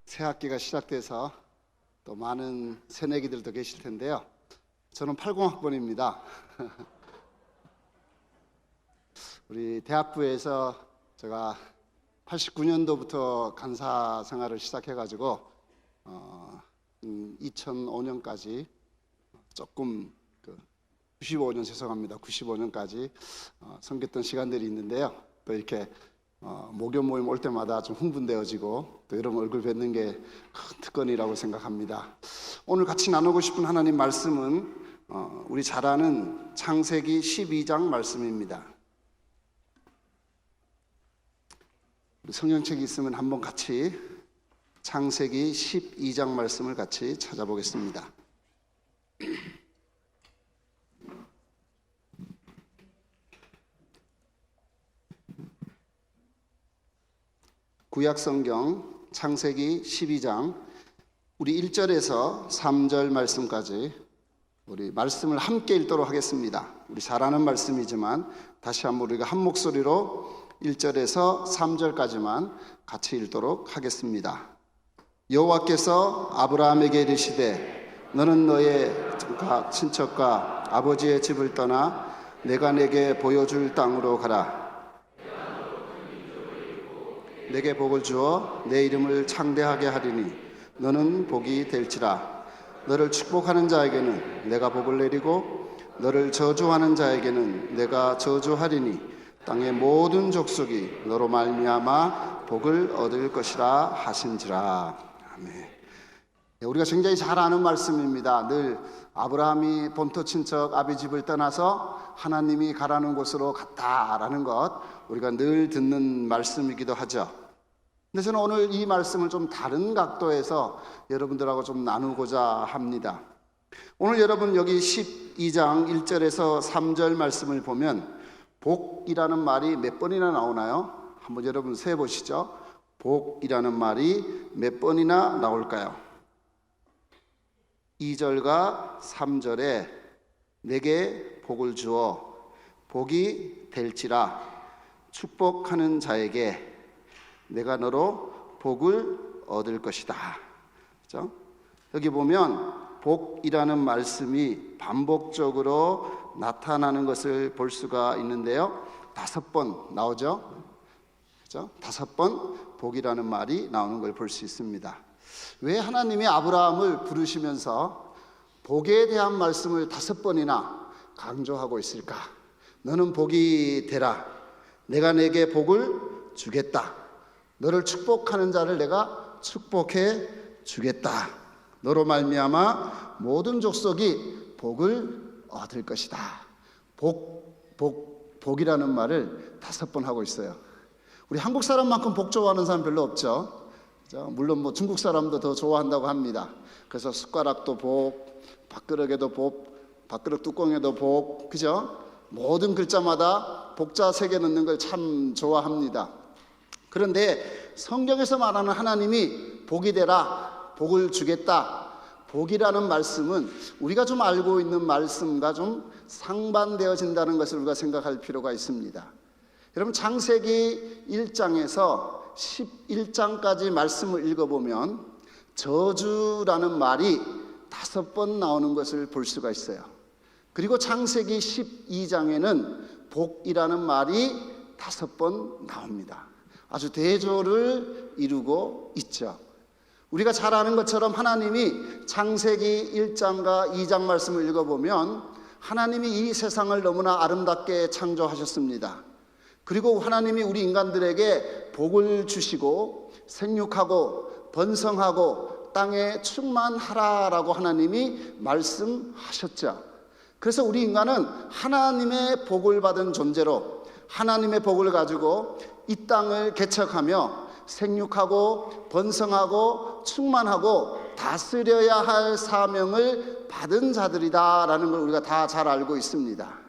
새 학기가 시작돼서 또 많은 새내기들도 계실 텐데요. 저는 80학번입니다. 우리 대학부에서 제가 89년도부터 간사 생활을 시작해가지고 2005년까지 조금 95년 죄송합니다. 95년까지 섬겼던 시간들이 있는데요. 또 이렇게 목요 모임 올 때마다 좀 흥분되어지고 또 여러분 얼굴 뵙는 게 큰 특권이라고 생각합니다. 오늘 같이 나누고 싶은 하나님 말씀은 우리 잘 아는 창세기 12장 말씀입니다. 우리 성경책이 있으면 한번 같이 창세기 12장 말씀을 같이 찾아보겠습니다. 구약성경 창세기 12장 우리 1절에서 3절 말씀까지 우리 말씀을 함께 읽도록 하겠습니다. 우리 잘 아는 말씀이지만 다시 한번 우리가 한 목소리로 1절에서 3절까지만 같이 읽도록 하겠습니다. 여호와께서 아브라함에게 이르시되 너는 너의 친척과 아버지의 집을 떠나 내가 내게 보여줄 땅으로 가라. 내게 복을 주어 내 이름을 창대하게 하리니 너는 복이 될지라. 너를 축복하는 자에게는 내가 복을 내리고 너를 저주하는 자에게는 내가 저주하리니 땅의 모든 족속이 너로 말미암아 복을 얻을 것이라 하신지라. 아멘. 우리가 굉장히 잘 아는 말씀입니다. 늘 아브라함이 본토 친척 아비 집을 떠나서 하나님이 가라는 곳으로 갔다라는 것 우리가 늘 듣는 말씀이기도 하죠. 근데 저는 오늘 이 말씀을 좀 다른 각도에서 여러분들하고 좀 나누고자 합니다. 오늘 여러분 여기 12장 1절에서 3절 말씀을 보면 복이라는 말이 몇 번이나 나오나요? 한번 여러분 세보시죠. 복이라는 말이 몇 번이나 나올까요? 2절과 3절에 내게 복을 주어 복이 될지라. 축복하는 자에게 내가 너로 복을 얻을 것이다. 그렇죠? 여기 보면 복이라는 말씀이 반복적으로 나타나는 것을 볼 수가 있는데요. 5번 나오죠. 그렇죠? 5번 복이라는 말이 나오는 걸 볼 수 있습니다. 왜 하나님이 아브라함을 부르시면서 복에 대한 말씀을 5번이나 강조하고 있을까? 너는 복이 되라. 내가 내게 복을 주겠다. 너를 축복하는 자를 내가 축복해 주겠다. 너로 말미암아 모든 족속이 복을 얻을 것이다. 복이라는 말을 5번 하고 있어요. 우리 한국 사람만큼 복 좋아하는 사람 별로 없죠. 물론 뭐 중국 사람도 더 좋아한다고 합니다. 그래서 숟가락도 복, 밥그릇에도 복, 밥그릇 뚜껑에도 복, 그죠? 모든 글자마다 복자 새겨 넣는 걸 참 좋아합니다. 그런데 성경에서 말하는 하나님이 복이 되라, 복을 주겠다, 복이라는 말씀은 우리가 좀 알고 있는 말씀과 좀 상반되어진다는 것을 우리가 생각할 필요가 있습니다. 여러분 창세기 1장에서 11장까지 말씀을 읽어보면 저주라는 말이 5번 나오는 것을 볼 수가 있어요. 그리고 창세기 12장에는 복이라는 말이 5번 나옵니다. 아주 대조를 이루고 있죠. 우리가 잘 아는 것처럼 하나님이 창세기 1장과 2장 말씀을 읽어보면 하나님이 이 세상을 너무나 아름답게 창조하셨습니다. 그리고 하나님이 우리 인간들에게 복을 주시고 생육하고 번성하고 땅에 충만하라라고 하나님이 말씀하셨죠. 그래서 우리 인간은 하나님의 복을 받은 존재로 하나님의 복을 가지고 이 땅을 개척하며 생육하고 번성하고 충만하고 다스려야 할 사명을 받은 자들이다라는 걸 우리가 다 잘 알고 있습니다.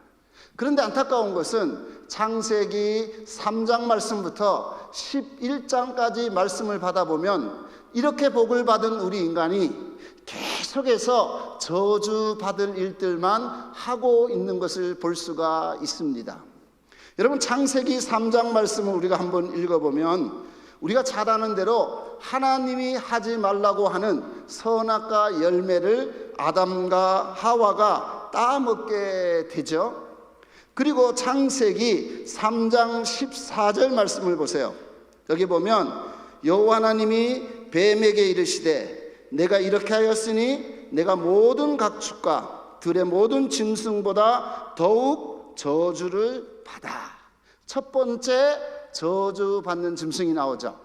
그런데 안타까운 것은 창세기 3장 말씀부터 11장까지 말씀을 받아보면 이렇게 복을 받은 우리 인간이 계속해서 저주받을 일들만 하고 있는 것을 볼 수가 있습니다. 여러분 창세기 3장 말씀을 우리가 한번 읽어보면 우리가 잘 아는 대로 하나님이 하지 말라고 하는 선악과 열매를 아담과 하와가 따먹게 되죠. 그리고 창세기 3장 14절 말씀을 보세요. 여기 보면 여호와 하나님이 뱀에게 이르시되 내가 이렇게 하였으니 내가 모든 가축과 들의 모든 짐승보다 더욱 저주를 받아. 첫 번째 저주받는 짐승이 나오죠.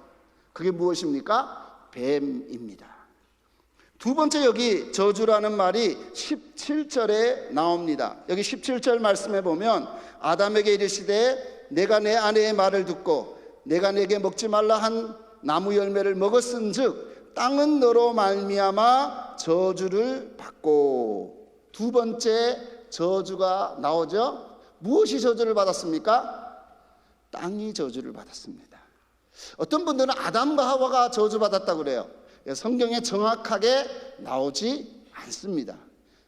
그게 무엇입니까? 뱀입니다. 두 번째, 여기 저주라는 말이 17절에 나옵니다. 여기 17절 말씀해 보면 아담에게 이르시되 내가 내 아내의 말을 듣고 내가 내게 먹지 말라 한 나무 열매를 먹었은즉 땅은 너로 말미암아 저주를 받고. 두 번째 저주가 나오죠. 무엇이 저주를 받았습니까? 땅이 저주를 받았습니다. 어떤 분들은 아담과 하와가 저주받았다고 그래요. 성경에 정확하게 나오지 않습니다.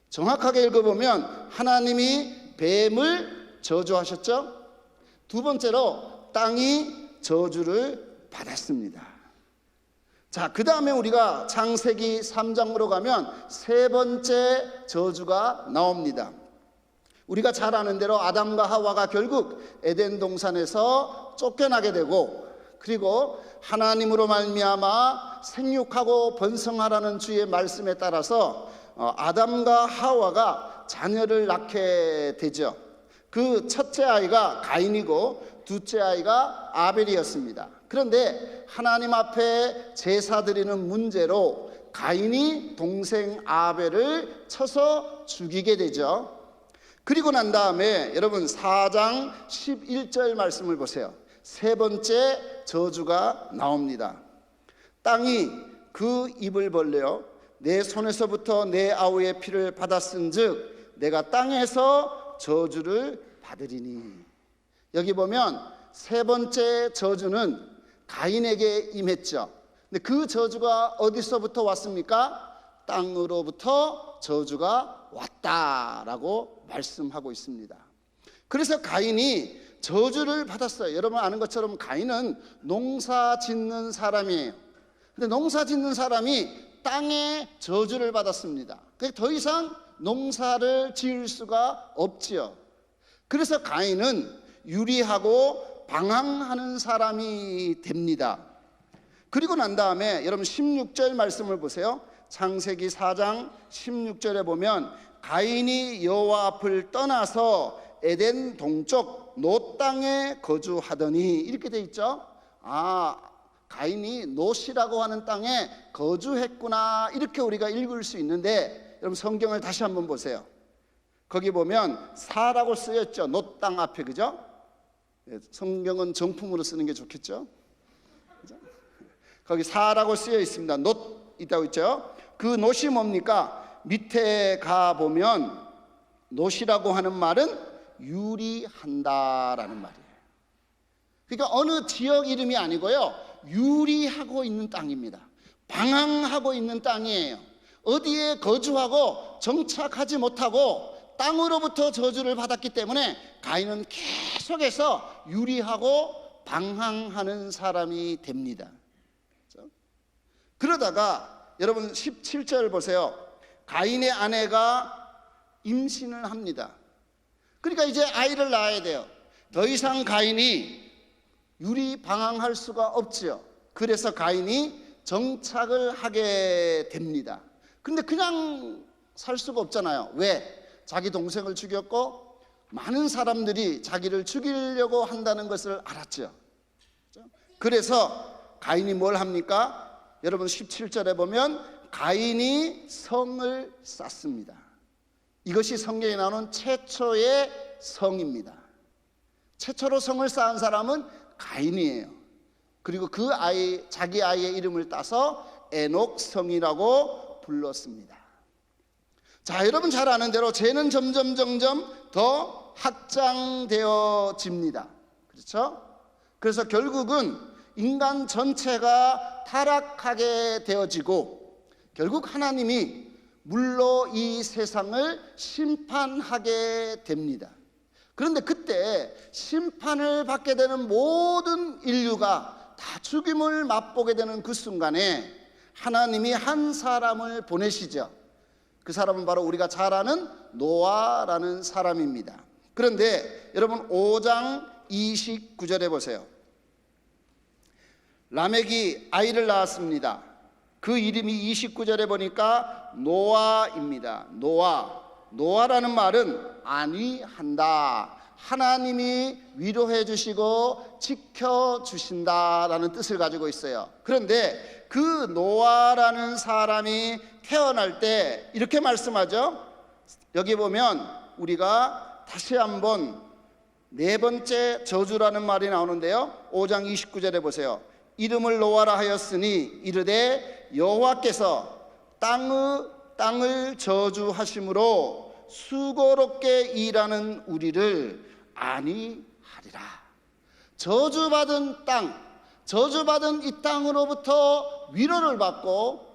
정확하게 읽어보면 하나님이 뱀을 저주하셨죠. 두 번째로 땅이 저주를 받았습니다. 자, 그 다음에 우리가 창세기 3장으로 가면 세 번째 저주가 나옵니다. 우리가 잘 아는 대로 아담과 하와가 결국 에덴 동산에서 쫓겨나게 되고, 그리고 하나님으로 말미암아 생육하고 번성하라는 주의 말씀에 따라서 아담과 하와가 자녀를 낳게 되죠. 그 첫째 아이가 가인이고 둘째 아이가 아벨이었습니다. 그런데 하나님 앞에 제사 드리는 문제로 가인이 동생 아벨을 쳐서 죽이게 되죠. 그리고 난 다음에 여러분 4장 11절 말씀을 보세요. 세 번째 저주가 나옵니다. 땅이 그 입을 벌려 내 손에서부터 내 아우의 피를 받았은즉 내가 땅에서 저주를 받으리니. 여기 보면 세 번째 저주는 가인에게 임했죠. 근데 그 저주가 어디서부터 왔습니까? 땅으로부터 저주가 왔다라고 말씀하고 있습니다. 그래서 가인이 저주를 받았어요. 여러분 아는 것처럼 가인은 농사 짓는 사람이에요. 근데 농사 짓는 사람이 땅에 저주를 받았습니다. 더 이상 농사를 지을 수가 없지요. 그래서 가인은 유리하고 방황하는 사람이 됩니다. 그리고 난 다음에 여러분 16절 말씀을 보세요. 창세기 4장 16절에 보면 가인이 여호와 앞을 떠나서 에덴 동쪽 노 땅에 거주하더니 이렇게 돼 있죠. 아, 가인이 노시라고 하는 땅에 거주했구나, 이렇게 우리가 읽을 수 있는데, 여러분 성경을 다시 한번 보세요. 거기 보면 사라고 쓰였죠. 노 땅 앞에, 그죠? 성경은 정품으로 쓰는 게 좋겠죠. 그죠? 거기 사라고 쓰여 있습니다. 노 있다고 있죠. 그 노시 뭡니까? 밑에 가 보면 노시라고 하는 말은 유리한다라는 말이에요. 그러니까 어느 지역 이름이 아니고요, 유리하고 있는 땅입니다. 방황하고 있는 땅이에요. 어디에 거주하고 정착하지 못하고 땅으로부터 저주를 받았기 때문에 가인은 계속해서 유리하고 방황하는 사람이 됩니다. 그러다가 여러분 17절 보세요. 가인의 아내가 임신을 합니다. 그러니까 이제 아이를 낳아야 돼요. 더 이상 가인이 유리 방황할 수가 없지요. 그래서 가인이 정착을 하게 됩니다. 근데 그냥 살 수가 없잖아요. 왜? 자기 동생을 죽였고 많은 사람들이 자기를 죽이려고 한다는 것을 알았죠. 그래서 가인이 뭘 합니까? 여러분 17절에 보면 가인이 성을 쌓습니다. 이것이 성경에 나오는 최초의 성입니다. 최초로 성을 쌓은 사람은 가인이에요. 그리고 그 아이, 자기 아이의 이름을 따서 에녹성이라고 불렀습니다. 자, 여러분 잘 아는 대로 죄는 점점 더 확장되어집니다. 그렇죠? 그래서 결국은 인간 전체가 타락하게 되어지고 결국 하나님이 물로 이 세상을 심판하게 됩니다. 그런데 그때 심판을 받게 되는 모든 인류가 다 죽임을 맛보게 되는 그 순간에 하나님이 한 사람을 보내시죠. 그 사람은 바로 우리가 잘 아는 노아라는 사람입니다. 그런데 여러분 5장 29절에 보세요. 라멕이 아이를 낳았습니다. 그 이름이 29절에 보니까 노아입니다. 노아라는 말은 안위한다, 하나님이 위로해 주시고 지켜주신다라는 뜻을 가지고 있어요. 그런데 그 노아라는 사람이 태어날 때 이렇게 말씀하죠. 여기 보면 우리가 다시 한번 네 번째 저주라는 말이 나오는데요. 5장 29절에 보세요. 이름을 노아라 하였으니 이르되 여호와께서 땅을 저주하심으로 수고롭게 일하는 우리를 안위하리라. 저주받은 땅, 저주받은 이 땅으로부터 위로를 받고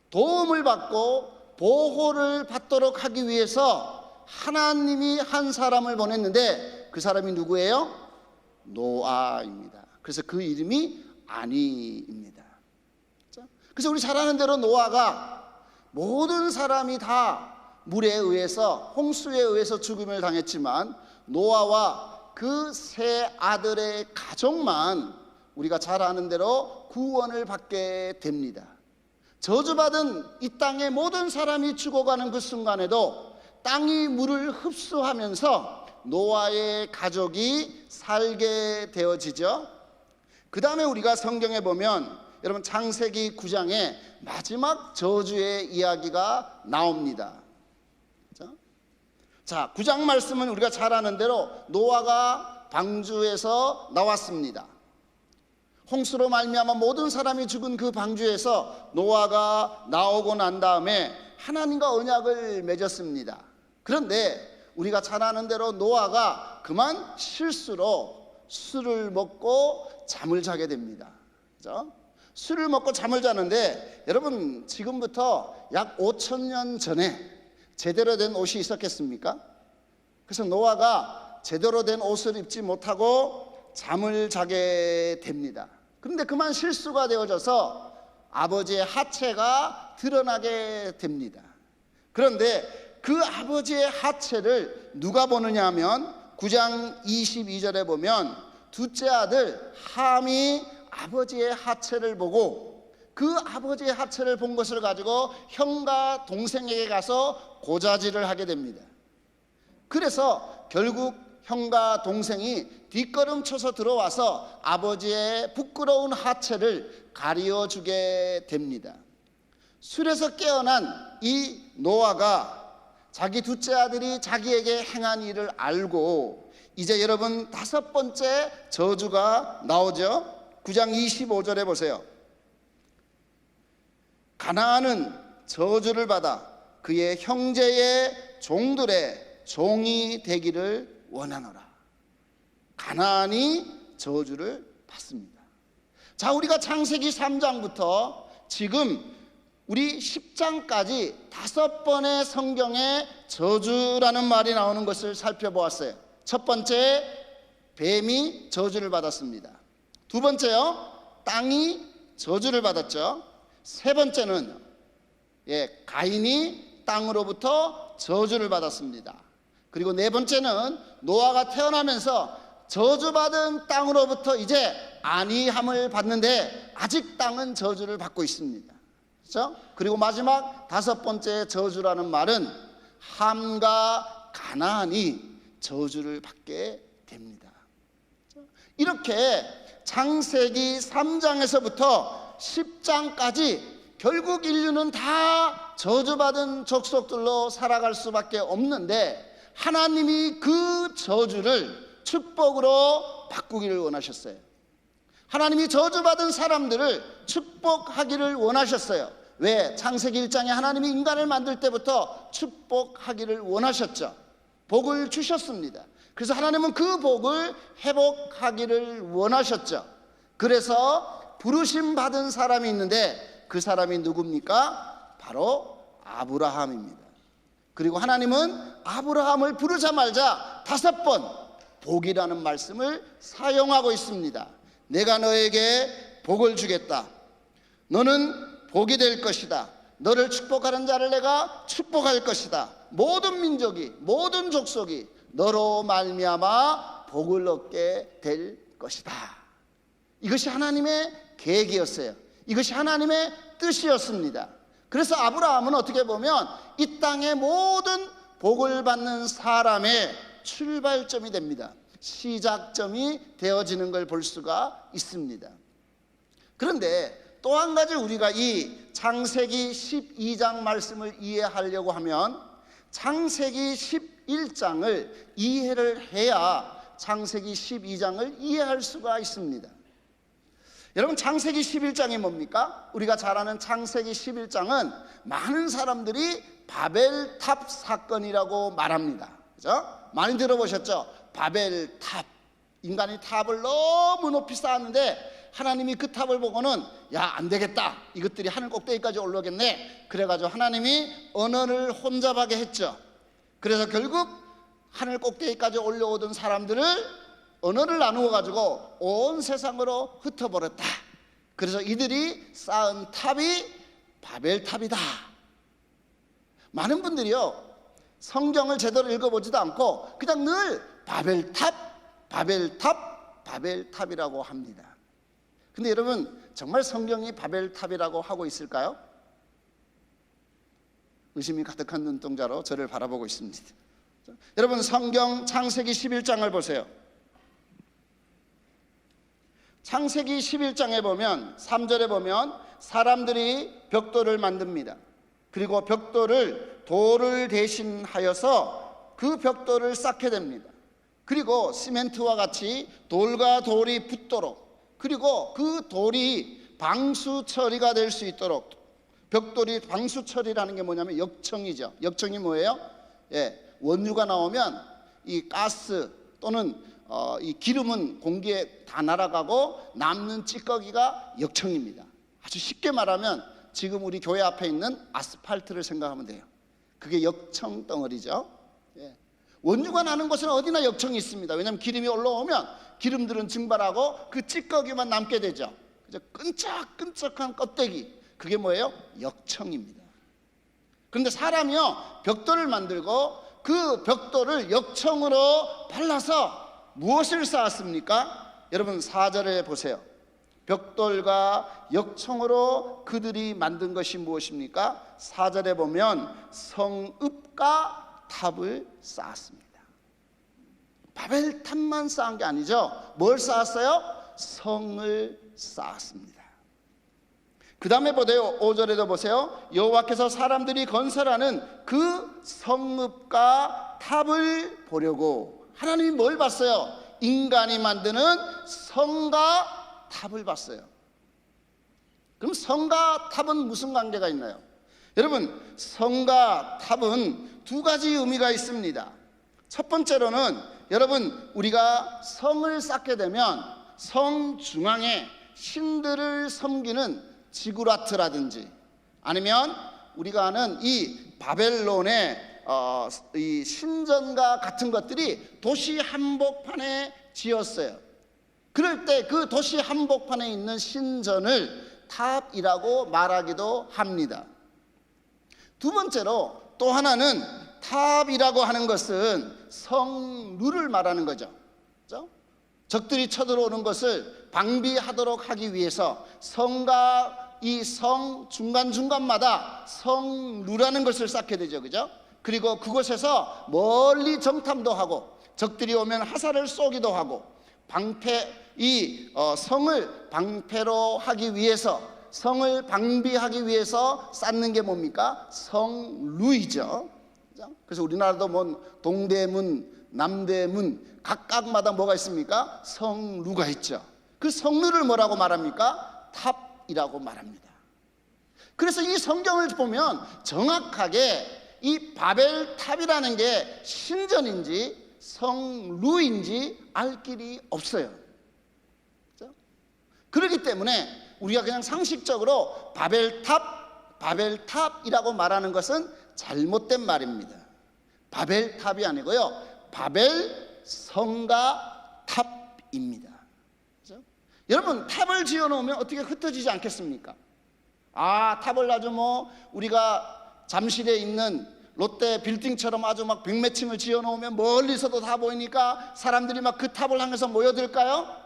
도움을 받고 보호를 받도록 하기 위해서 하나님이 한 사람을 보냈는데 그 사람이 누구예요? 노아입니다. 그래서 그 이름이 안위입니다. 그래서 우리 잘 아는 대로 노아가 모든 사람이 다 물에 의해서, 홍수에 의해서 죽음을 당했지만 노아와 그 세 아들의 가족만 우리가 잘 아는 대로 구원을 받게 됩니다. 저주받은 이 땅의 모든 사람이 죽어가는 그 순간에도 땅이 물을 흡수하면서 노아의 가족이 살게 되어지죠. 그 다음에 우리가 성경에 보면 여러분 창세기 9장에 마지막 저주의 이야기가 나옵니다. 자, 9장 말씀은 우리가 잘 아는 대로 노아가 방주에서 나왔습니다. 홍수로 말미암아 모든 사람이 죽은 그 방주에서 노아가 나오고 난 다음에 하나님과 언약을 맺었습니다. 그런데 우리가 잘 아는 대로 노아가 그만 실수로 술을 먹고 잠을 자게 됩니다. 그렇죠? 술을 먹고 잠을 자는데 여러분 지금부터 약 5,000년 전에 제대로 된 옷이 있었겠습니까? 그래서 노아가 제대로 된 옷을 입지 못하고 잠을 자게 됩니다. 그런데 그만 실수가 되어져서 아버지의 하체가 드러나게 됩니다. 그런데 그 아버지의 하체를 누가 보느냐 하면 9장 22절에 보면 둘째 아들 함이 아버지의 하체를 보고 그 아버지의 하체를 본 것을 가지고 형과 동생에게 가서 고자질을 하게 됩니다. 그래서 결국 형과 동생이 뒷걸음쳐서 들어와서 아버지의 부끄러운 하체를 가리워주게 됩니다. 술에서 깨어난 이 노아가 자기 둘째 아들이 자기에게 행한 일을 알고 이제 여러분 다섯 번째 저주가 나오죠. 9장 25절에 보세요. 가나안은 저주를 받아 그의 형제의 종들의 종이 되기를 원하노라. 가나안이 저주를 받습니다. 자, 우리가 창세기 3장부터 지금 우리 10장까지 5번의 성경에 저주라는 말이 나오는 것을 살펴보았어요. 첫 번째, 뱀이 저주를 받았습니다. 두 번째요, 땅이 저주를 받았죠. 세 번째는 가인이 땅으로부터 저주를 받았습니다. 그리고 네 번째는 노아가 태어나면서 저주받은 땅으로부터 이제 안위함을 받는데 아직 땅은 저주를 받고 있습니다. 그렇죠? 그리고 마지막 다섯 번째 저주라는 말은 함과 가나안이 저주를 받게 됩니다. 이렇게 창세기 3장에서부터 10장까지 결국 인류는 다 저주받은 족속들로 살아갈 수밖에 없는데 하나님이 그 저주를 축복으로 바꾸기를 원하셨어요. 하나님이 저주받은 사람들을 축복하기를 원하셨어요. 왜? 창세기 1장에 하나님이 인간을 만들 때부터 축복하기를 원하셨죠. 복을 주셨습니다. 그래서 하나님은 그 복을 회복하기를 원하셨죠. 그래서 부르심 받은 사람이 있는데 그 사람이 누굽니까? 바로 아브라함입니다. 그리고 하나님은 아브라함을 부르자마자 5번 복이라는 말씀을 사용하고 있습니다. 내가 너에게 복을 주겠다. 너는 복이 될 것이다. 너를 축복하는 자를 내가 축복할 것이다. 모든 민족이, 모든 족속이 너로 말미암아 복을 얻게 될 것이다. 이것이 하나님의 계획이었어요. 이것이 하나님의 뜻이었습니다. 그래서 아브라함은 어떻게 보면 이 땅의 모든 복을 받는 사람의 출발점이 됩니다. 시작점이 되어지는 걸 볼 수가 있습니다. 그런데 또 한 가지 우리가 이 창세기 12장 말씀을 이해하려고 하면 창세기 11장을 이해를 해야 창세기 12장을 이해할 수가 있습니다. 여러분, 창세기 11장이 뭡니까? 우리가 잘 아는 창세기 11장은 많은 사람들이 바벨탑 사건이라고 말합니다. 그죠? 많이 들어보셨죠? 바벨탑. 인간이 탑을 너무 높이 쌓았는데 하나님이 그 탑을 보고는 야, 안 되겠다. 이것들이 하늘 꼭대기까지 올라오겠네. 그래가지고 하나님이 언어를 혼잡하게 했죠. 그래서 결국 하늘 꼭대기까지 올라오던 사람들을 언어를 나누어 가지고 온 세상으로 흩어버렸다. 그래서 이들이 쌓은 탑이 바벨탑이다. 많은 분들이요, 성경을 제대로 읽어보지도 않고 그냥 늘 바벨탑, 바벨탑, 바벨탑이라고 합니다. 근데 여러분, 정말 성경이 바벨탑이라고 하고 있을까요? 의심이 가득한 눈동자로 저를 바라보고 있습니다. 여러분, 성경 창세기 11장을 보세요. 창세기 11장에 보면 3절에 보면 사람들이 벽돌을 만듭니다. 그리고 벽돌을 돌을 대신하여서 그 벽돌을 쌓게 됩니다. 그리고 시멘트와 같이 돌과 돌이 붙도록, 그리고 그 돌이 방수 처리가 될 수 있도록, 벽돌이 방수 처리라는 게 뭐냐면 역청이죠. 역청이 뭐예요? 원유가 나오면 이 가스 또는 이 기름은 공기에 다 날아가고 남는 찌꺼기가 역청입니다. 아주 쉽게 말하면 지금 우리 교회 앞에 있는 아스팔트를 생각하면 돼요. 그게 역청 덩어리죠. 원유가 나는 곳은 어디나 역청이 있습니다. 왜냐하면 기름이 올라오면 기름들은 증발하고 그 찌꺼기만 남게 되죠. 끈적끈적한 껍데기, 그게 뭐예요? 역청입니다. 그런데 사람이요, 벽돌을 만들고 그 벽돌을 역청으로 발라서 무엇을 쌓았습니까? 여러분, 4절에 보세요. 벽돌과 역청으로 그들이 만든 것이 무엇입니까? 4절에 보면 성읍과 탑을 쌓았습니다. 바벨탑만 쌓은 게 아니죠. 뭘 쌓았어요? 성을 쌓았습니다. 그 다음에 보세요. 5절에도 보세요. 여호와께서 사람들이 건설하는 그 성읍과 탑을 보려고, 하나님이 뭘 봤어요? 인간이 만드는 성과 탑을 봤어요. 그럼 성과 탑은 무슨 관계가 있나요? 여러분, 성과 탑은 두 가지 의미가 있습니다. 첫 번째로는 여러분, 우리가 성을 쌓게 되면 성 중앙에 신들을 섬기는 지구라트라든지, 아니면 우리가 아는 이 바벨론의 이 신전과 같은 것들이 도시 한복판에 지었어요. 그럴 때 그 도시 한복판에 있는 신전을 탑이라고 말하기도 합니다. 두 번째로 또 하나는 탑이라고 하는 것은 성루를 말하는 거죠. 그렇죠? 적들이 쳐들어오는 것을 방비하도록 하기 위해서 성과 이 성 중간중간마다 성루라는 것을 쌓게 되죠. 그죠? 그리고 그곳에서 멀리 정탐도 하고 적들이 오면 화살을 쏘기도 하고, 성을 방패로 하기 위해서, 성을 방비하기 위해서 쌓는 게 뭡니까? 성루이죠. 그래서 우리나라도 뭐 동대문, 남대문 각각마다 뭐가 있습니까? 성루가 있죠. 그 성루를 뭐라고 말합니까? 탑이라고 말합니다. 그래서 이 성경을 보면 정확하게 이 바벨탑이라는 게 신전인지 성루인지 알 길이 없어요. 그렇죠? 그렇기 때문에 우리가 그냥 상식적으로 바벨탑이라고 말하는 것은 잘못된 말입니다. 바벨탑이 아니고요, 바벨 성가 탑입니다. 그렇죠? 여러분, 탑을 지어 놓으면 어떻게 흩어지지 않겠습니까? 아, 탑을 아주 우리가 잠실에 있는 롯데 빌딩처럼 아주 막 100몇 층을 지어 놓으면 멀리서도 다 보이니까 사람들이 막 그 탑을 향해서 모여들까요?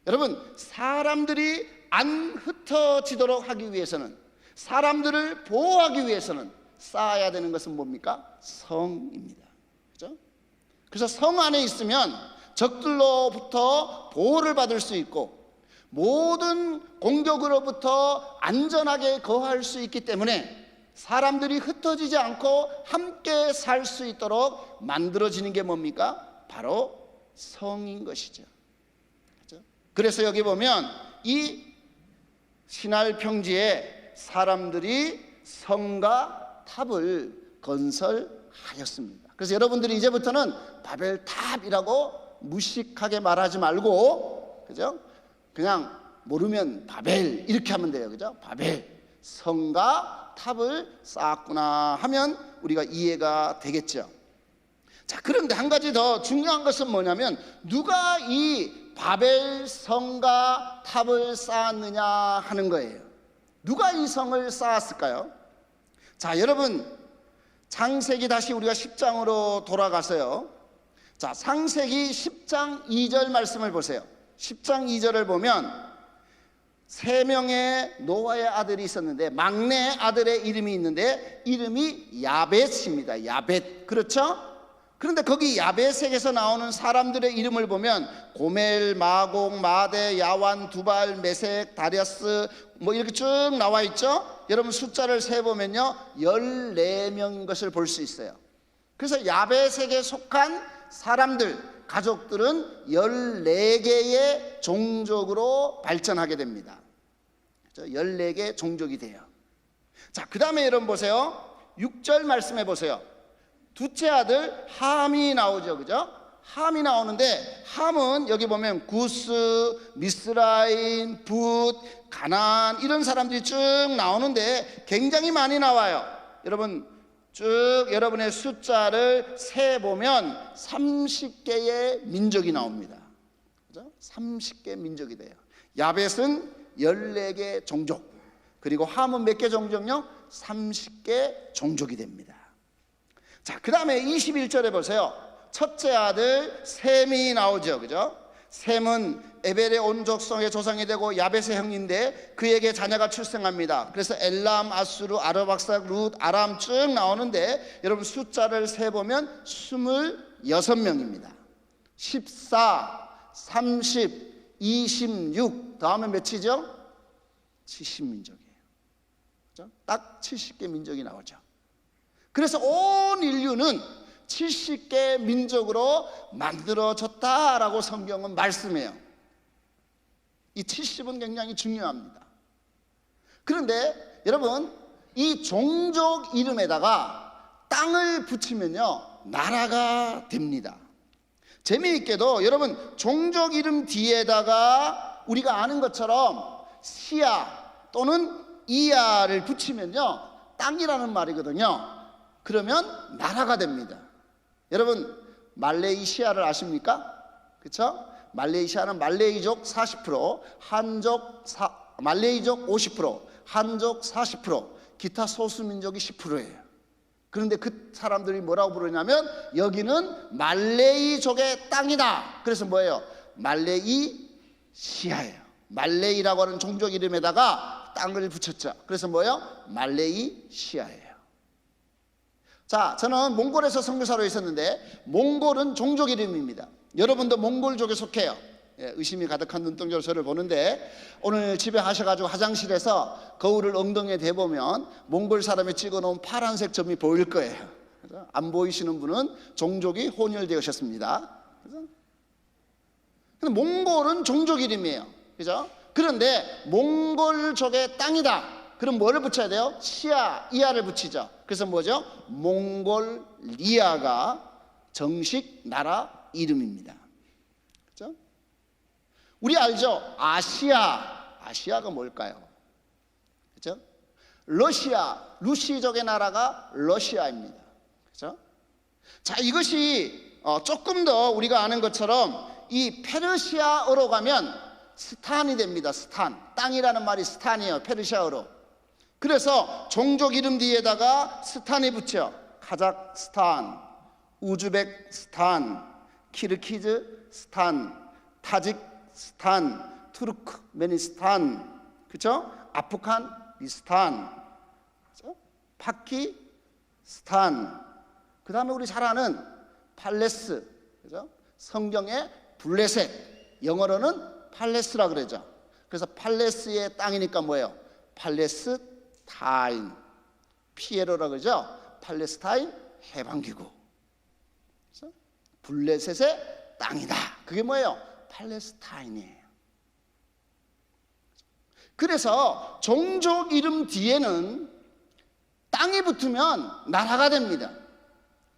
여러분, 사람들이 안 흩어지도록 하기 위해서는, 사람들을 보호하기 위해서는 쌓아야 되는 것은 뭡니까? 성입니다. 그렇죠? 그래서 성 안에 있으면 적들로부터 보호를 받을 수 있고 모든 공격으로부터 안전하게 거할 수 있기 때문에 사람들이 흩어지지 않고 함께 살 수 있도록 만들어지는 게 뭡니까? 바로 성인 것이죠. 그렇죠? 그래서 여기 보면 이 신할 평지에 사람들이 성과 탑을 건설하였습니다. 그래서 여러분들이 이제부터는 바벨탑이라고 무식하게 말하지 말고, 그죠? 그냥 모르면 바벨 이렇게 하면 돼요. 그죠? 바벨, 성과 탑을 쌓았구나 하면 우리가 이해가 되겠죠. 자, 그런데 한 가지 더 중요한 것은 뭐냐면, 누가 이 바벨 성과 탑을 쌓았느냐 하는 거예요. 누가 이 성을 쌓았을까요? 자, 여러분, 창세기 다시 우리가 10장으로 돌아가서요. 자, 창세기 10장 2절 말씀을 보세요. 10장 2절을 보면 3명의 노아의 아들이 있었는데 막내 아들의 이름이 있는데 이름이 야벳입니다. 야벳. 그렇죠? 그런데 거기 야벳에게서 나오는 사람들의 이름을 보면 고멜, 마곡, 마대, 야완, 두발, 메색, 다리아스 이렇게 쭉 나와 있죠? 여러분 숫자를 세보면요 14명인 것을 볼 수 있어요. 그래서 야벳에게 속한 사람들, 가족들은 14개의 종족으로 발전하게 됩니다. 14개의 종족이 돼요. 자, 그 다음에 여러분 보세요. 6절 말씀해 보세요. 둘째 아들 함이 나오죠. 그죠? 함이 나오는데 함은 여기 보면 구스, 미스라임, 붓, 가나안 이런 사람들이 쭉 나오는데 굉장히 많이 나와요. 여러분 쭉 여러분의 숫자를 세보면 30개의 민족이 나옵니다. 그죠? 30개 민족이 돼요. 야벳은 14개 종족, 그리고 함은 몇 개 종족요? 30개 종족이 됩니다. 자, 그 다음에 21절에 보세요. 첫째 아들 셈이 나오죠. 그죠? 셈은 에벨의 온 족속의 조상이 되고 야벳의 형인데 그에게 자녀가 출생합니다. 그래서 엘람, 아수르, 아르박삭, 룻, 아람 쭉 나오는데 여러분 숫자를 세보면 26명입니다. 14, 30, 26 다음에 몇이죠? 70민족이에요. 그렇죠? 딱 70개 민족이 나오죠. 그래서 온 인류는 70개 민족으로 만들어졌다라고 성경은 말씀해요. 이 70은 굉장히 중요합니다. 그런데 여러분 이 종족 이름에다가 땅을 붙이면요 나라가 됩니다. 재미있게도 여러분 종족 이름 뒤에다가 우리가 아는 것처럼 시아 또는 이야를 붙이면요 땅이라는 말이거든요. 그러면 나라가 됩니다. 여러분 말레이시아를 아십니까? 그렇죠? 말레이시아는 말레이족 40%, 말레이족 50%, 한족 40%, 기타 소수민족이 10%예요. 그런데 그 사람들이 뭐라고 부르냐면 여기는 말레이족의 땅이다. 그래서 뭐예요? 말레이시아예요. 말레이라고 하는 종족 이름에다가 땅을 붙였죠. 그래서 뭐예요? 말레이시아예요. 자, 저는 몽골에서 선교사로 있었는데 몽골은 종족 이름입니다. 여러분도 몽골족에 속해요. 의심이 가득한 눈동자로 저를 보는데 오늘 집에 하셔가지고 화장실에서 거울을 엉덩이에 대보면 몽골 사람이 찍어놓은 파란색 점이 보일 거예요. 그래서 안 보이시는 분은 종족이 혼혈되셨습니다. 근데 몽골은 종족 이름이에요. 그죠? 그런데 몽골족의 땅이다. 그럼 뭐를 붙여야 돼요? 시아, 이하를 붙이죠. 그래서 뭐죠? 몽골리아가 정식 나라 이름입니다. 그렇죠? 우리 알죠? 아시아가 뭘까요? 그렇죠? 러시아, 루시족의 나라가 러시아입니다. 그렇죠? 자, 이것이 조금 더 우리가 아는 것처럼 이 페르시아어로 가면 스탄이 됩니다. 스탄. 땅이라는 말이 스탄이에요. 페르시아어로. 그래서 종족 이름 뒤에다가 스탄이 붙여. 카자흐스탄, 우즈베크스탄, 키르기즈스탄, 타직스탄, 투르크메니스탄, 그죠? 아프가니스탄, 그죠? 파키스탄. 그 다음에 우리 잘 아는 팔레스, 그죠? 성경의 블레셋, 영어로는 팔레스라 그러죠. 그래서 팔레스의 땅이니까 뭐예요? 팔레스타인, 피에로라 그러죠. 팔레스타인 해방기구. 그래서 블레셋의 땅이다. 그게 뭐예요? 팔레스타인이에요. 그래서 종족 이름 뒤에는 땅이 붙으면 나라가 됩니다.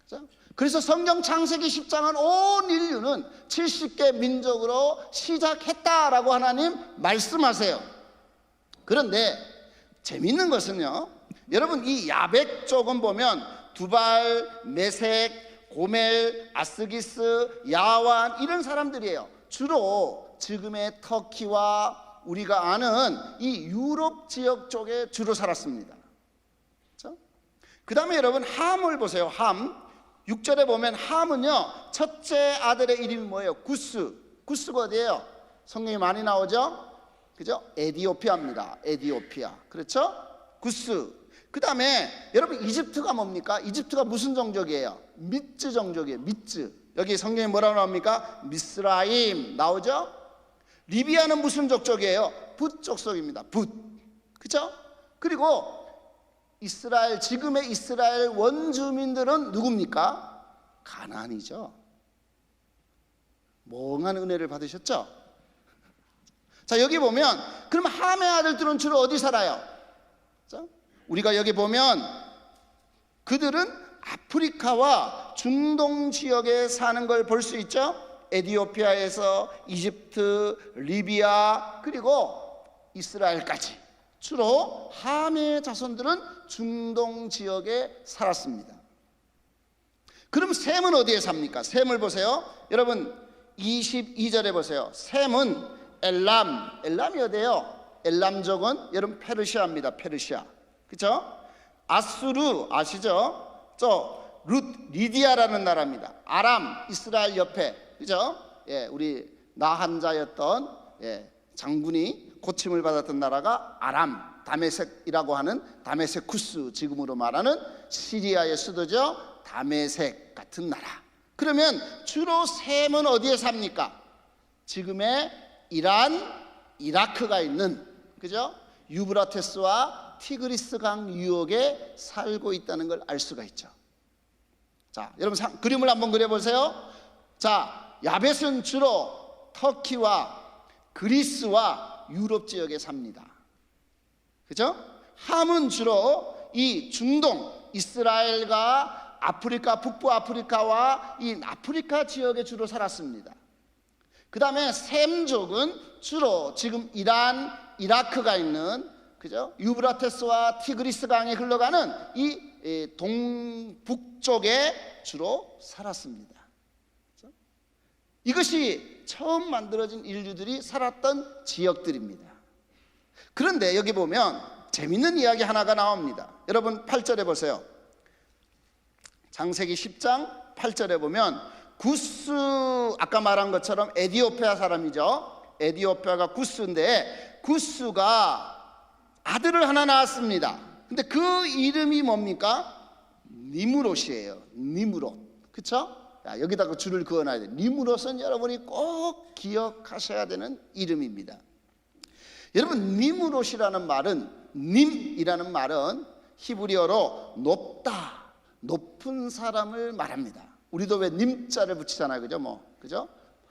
그렇죠? 그래서 성경 창세기 10장은 온 인류는 70개 민족으로 시작했다라고 하나님 말씀하세요. 그런데 재미있는 것은요, 여러분 이 야벳 쪽은 보면 두발, 메색, 고멜, 아스기스, 야완 이런 사람들이에요. 주로 지금의 터키와 우리가 아는 이 유럽 지역 쪽에 주로 살았습니다. 그렇죠? 그 다음에 여러분 함을 보세요. 함 6절에 보면 함은요, 첫째 아들의 이름이 뭐예요? 구스. 구스가 어디예요? 성경이 많이 나오죠? 그죠? 에디오피아입니다. 에디오피아. 그렇죠? 구스. 그 다음에 여러분 이집트가 뭡니까? 이집트가 무슨 종족이에요? 미츠 종족이에요. 미츠. 여기 성경에 뭐라고 나옵니까? 미스라임 나오죠? 리비아는 무슨 족속이에요? 붓 족속입니다. 붓. 그죠? 그리고 이스라엘, 지금의 이스라엘 원주민들은 누굽니까? 가나안이죠. 멍한 은혜를 받으셨죠? 자, 여기 보면 그럼 함의 아들들은 주로 어디 살아요? 그렇죠? 우리가 여기 보면 그들은 아프리카와 중동 지역에 사는 걸 볼 수 있죠? 에디오피아에서 이집트, 리비아, 그리고 이스라엘까지 주로 함의 자손들은 중동 지역에 살았습니다. 그럼 셈은 어디에 삽니까? 셈을 보세요. 여러분 22절에 보세요. 셈은 엘람, 엘람이 어디예요? 엘람족은 여러분 페르시아입니다. 페르시아. 그렇죠? 아수르 아시죠? 저 리디아라는 나라입니다. 아람, 이스라엘 옆에, 그죠? 예, 우리 나한자였던 장군이 고침을 받았던 나라가 아람, 다메섹이라고 하는 다메세쿠스, 지금으로 말하는 시리아의 수도죠. 다메섹 같은 나라. 그러면 주로 셈은 어디에 삽니까? 지금의 이란, 이라크가 있는, 그죠? 유브라테스와 티그리스 강 유역에 살고 있다는 걸 알 수가 있죠. 자, 여러분 그림을 한번 그려보세요. 자, 야벳은 주로 터키와 그리스와 유럽 지역에 삽니다. 그죠? 함은 주로 이 중동, 이스라엘과 아프리카, 북부 아프리카와 이 아프리카 지역에 주로 살았습니다. 그 다음에 셈족은 주로 지금 이란, 이라크가 있는, 그죠? 유브라테스와 티그리스 강에 흘러가는 이 동북쪽에 주로 살았습니다. 그렇죠? 이것이 처음 만들어진 인류들이 살았던 지역들입니다. 그런데 여기 보면 재밌는 이야기 하나가 나옵니다. 여러분 8절에 보세요. 창세기 10장 8절에 보면 구스, 아까 말한 것처럼 에디오피아 사람이죠. 에디오피아가 구스인데 구스가 아들을 하나 낳았습니다. 근데 그 이름이 뭡니까? 니무롯이에요. 니무롯. 그쵸? 자, 여기다가 줄을 그어놔야 돼요. 니무롯은 여러분이 꼭 기억하셔야 되는 이름입니다. 여러분 니무롯이라는 말은, 님이라는 말은 히브리어로 높다, 높은 사람을 말합니다. 우리도 왜 님자를 붙이잖아요. 그죠? 그죠?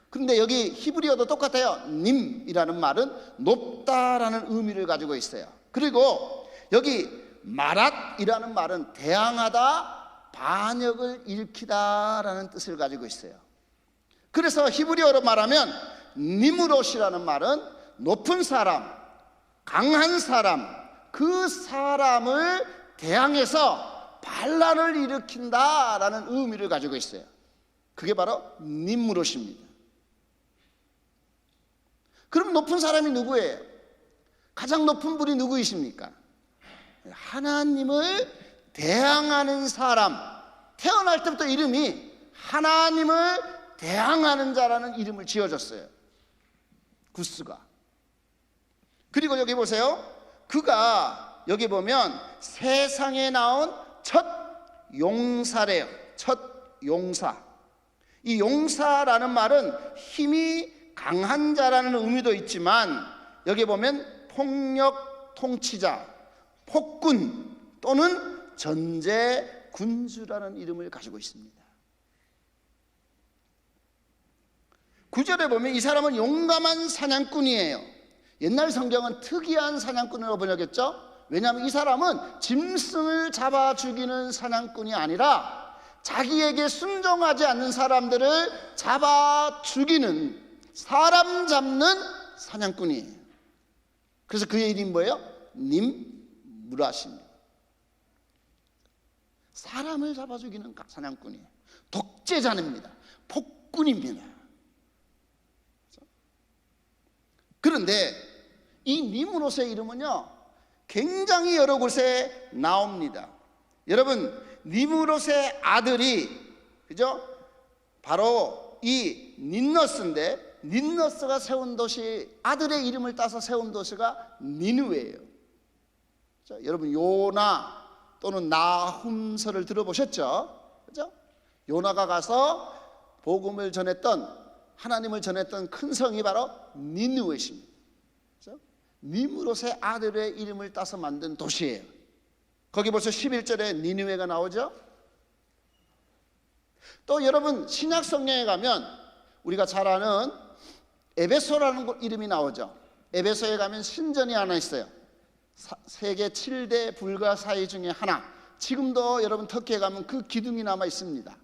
그런데 여기 히브리어도 똑같아요. 님이라는 말은 높다라는 의미를 가지고 있어요. 그리고 여기 마랏이라는 말은 대항하다, 반역을 일으키다라는 뜻을 가지고 있어요. 그래서 히브리어로 말하면 니무롯이라는 말은 높은 사람, 강한 사람, 그 사람을 대항해서 반란을 일으킨다라는 의미를 가지고 있어요. 그게 바로 니무롯입니다. 그럼 높은 사람이 누구예요? 가장 높은 분이 누구이십니까? 하나님을 대항하는 사람. 태어날 때부터 이름이 하나님을 대항하는 자라는 이름을 지어줬어요, 구스가. 그리고 여기 보세요. 그가 여기 보면 세상에 나온 첫 용사래요. 첫 용사. 이 용사라는 말은 힘이 강한 자라는 의미도 있지만 여기 보면 폭력 통치자, 폭군 또는 전제 군주라는 이름을 가지고 있습니다. 9절에 보면 이 사람은 용감한 사냥꾼이에요. 옛날 성경은 특이한 사냥꾼으로 번역했죠. 왜냐하면 이 사람은 짐승을 잡아 죽이는 사냥꾼이 아니라 자기에게 순종하지 않는 사람들을 잡아 죽이는, 사람 잡는 사냥꾼이에요. 그래서 그의 이름이 뭐예요? 님무라십니다. 사람을 잡아 죽이는 사냥꾼이에요. 독재자입니다. 폭군입니다. 그런데 이 니므롯의 이름은요, 굉장히 여러 곳에 나옵니다. 여러분, 니므롯의 아들이, 그죠? 바로 이 닌너스인데, 닌너스가 세운 도시, 아들의 이름을 따서 세운 도시가 니느웨예요. 자, 여러분, 요나 또는 나훔서를 들어보셨죠? 그죠? 요나가 가서 복음을 전했던, 하나님을 전했던 큰 성이 바로 니느웨입니다. 니므롯의 아들의 이름을 따서 만든 도시예요. 거기 벌써 11절에 니느웨가 나오죠. 또 여러분, 신약 성경에 가면 우리가 잘 아는 에베소라는 이름이 나오죠. 에베소에 가면 신전이 하나 있어요. 세계 7대 불가사의 중에 하나. 지금도 여러분 터키에 가면 그 기둥이 남아 있습니다.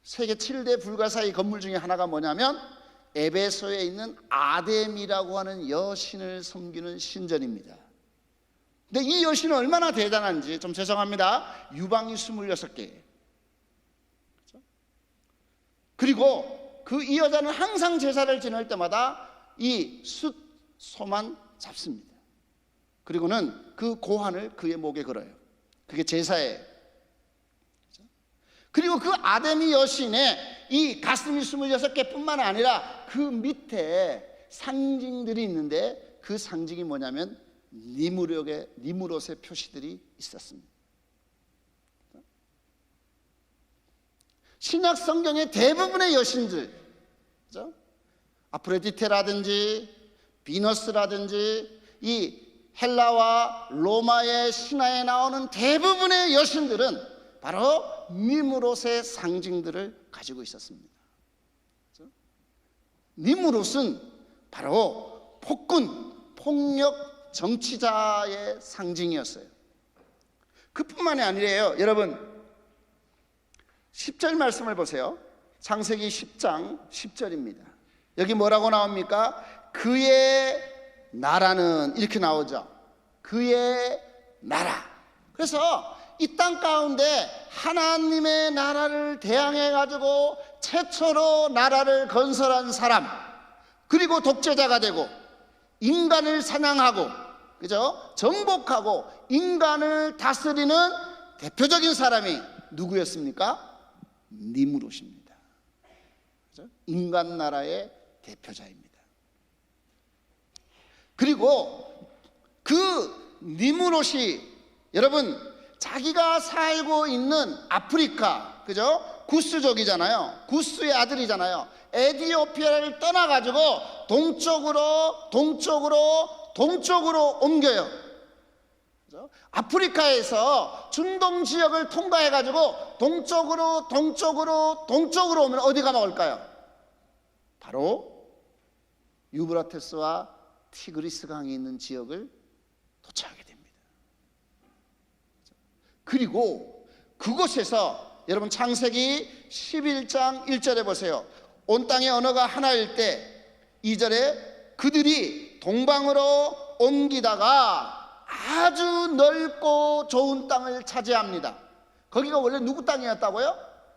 세계 7대 불가사의 건물 중에 하나가 뭐냐면 에베소에 있는 아데미라고 하는 여신을 섬기는 신전입니다. 근데 이 여신은 얼마나 대단한지, 좀 죄송합니다, 유방이 26개. 그리고 이 여자는 항상 제사를 지낼 때마다 이 숫소만 잡습니다. 그리고는 그 고환을 그의 목에 걸어요. 그게 제사예요. 그리고 그 아데미 여신의 이 가슴이 26개 뿐만 아니라 그 밑에 상징들이 있는데 그 상징이 뭐냐면 니므롯의 표시들이 있었습니다. 신약 성경의 대부분의 여신들, 그죠? 아프로디테라든지 비너스라든지 이 헬라와 로마의 신화에 나오는 대부분의 여신들은 바로 니므롯의 상징들을 가지고 있었습니다. 그렇죠? 니므롯은 바로 폭군, 폭력 정치자의 상징이었어요. 그뿐만이 아니래요. 여러분, 10절 말씀을 보세요. 창세기 10장 10절입니다. 여기 뭐라고 나옵니까? 그의 나라는, 이렇게 나오죠. 그의 나라. 그래서 이 땅 가운데 하나님의 나라를 대항해 가지고 최초로 나라를 건설한 사람, 그리고 독재자가 되고 인간을 사냥하고, 그죠? 정복하고 인간을 다스리는 대표적인 사람이 누구였습니까? 니므롯입니다. 그죠? 인간 나라의 대표자입니다. 그리고 그 니므롯이, 여러분, 자기가 살고 있는 아프리카, 그죠? 구스족이잖아요. 구스의 아들이잖아요. 에티오피아를 떠나가지고 동쪽으로 옮겨요. 그죠? 아프리카에서 중동 지역을 통과해가지고 동쪽으로 오면 어디가 나올까요? 바로 유브라테스와 티그리스 강이 있는 지역을 도착하게 됩니다. 그리고 그곳에서 여러분 창세기 11장 1절에 보세요. 온 땅의 언어가 하나일 때 2절에 그들이 동방으로 옮기다가 아주 넓고 좋은 땅을 차지합니다. 거기가 원래 누구 땅이었다고요?